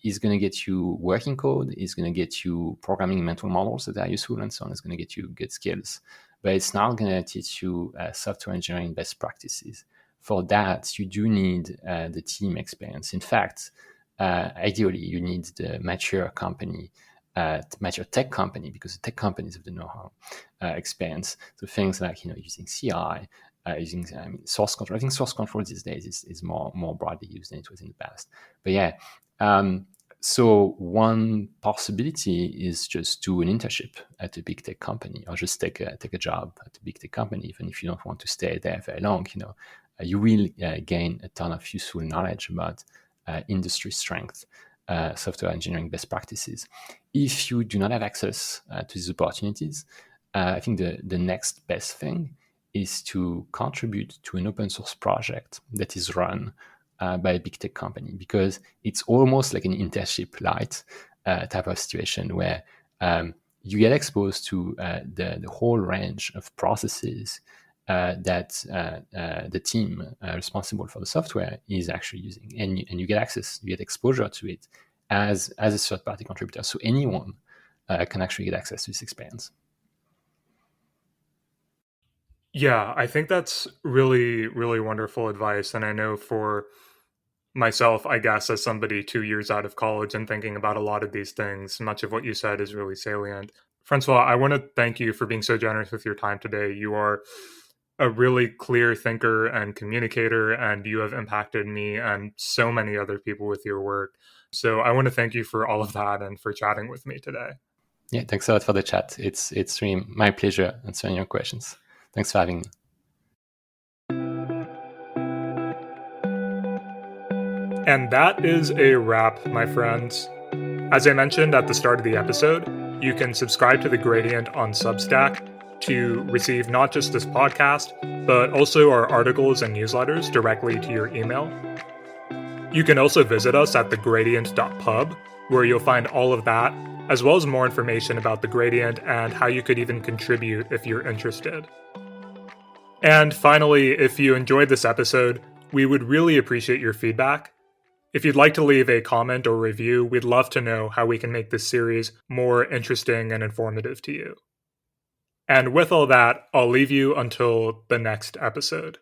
is going to get you working code, is going to get you programming mental models that are useful, and so on. It's going to get you good skills. But it's not going to teach you software engineering best practices. For that, you do need the team experience. In fact, ideally, you need the mature company, mature tech company, because the tech companies have the know-how experience. So things like using CI, using source control. I think source control these days is more broadly used than it was in the past. But yeah, so one possibility is just do an internship at a big tech company, or just take a job at a big tech company, even if you don't want to stay there very long. You will gain a ton of useful knowledge about industry strength, software engineering best practices. If you do not have access to these opportunities, I think the next best thing is to contribute to an open source project that is run by a big tech company, because it's almost like an internship light type of situation where you get exposed to the whole range of processes that the team responsible for the software is actually using, and you get access, you get exposure to it as a third-party contributor. So anyone can actually get access to this experience. Yeah, I think that's really, really wonderful advice. And I know for myself, I guess, as somebody 2 years out of college and thinking about a lot of these things, much of what you said is really salient. Francois, I want to thank you for being so generous with your time today. You are a really clear thinker and communicator, and you have impacted me and so many other people with your work. So I want to thank you for all of that and for chatting with me today. Yeah, thanks a lot for the chat. It's really my pleasure answering your questions. Thanks for having me. And that is a wrap, my friends. As I mentioned at the start of the episode, you can subscribe to The Gradient on Substack to receive not just this podcast, but also our articles and newsletters directly to your email. You can also visit us at thegradient.pub, where you'll find all of that, as well as more information about The Gradient and how you could even contribute if you're interested. And finally, if you enjoyed this episode, we would really appreciate your feedback. If you'd like to leave a comment or review, we'd love to know how we can make this series more interesting and informative to you. And with all that, I'll leave you until the next episode.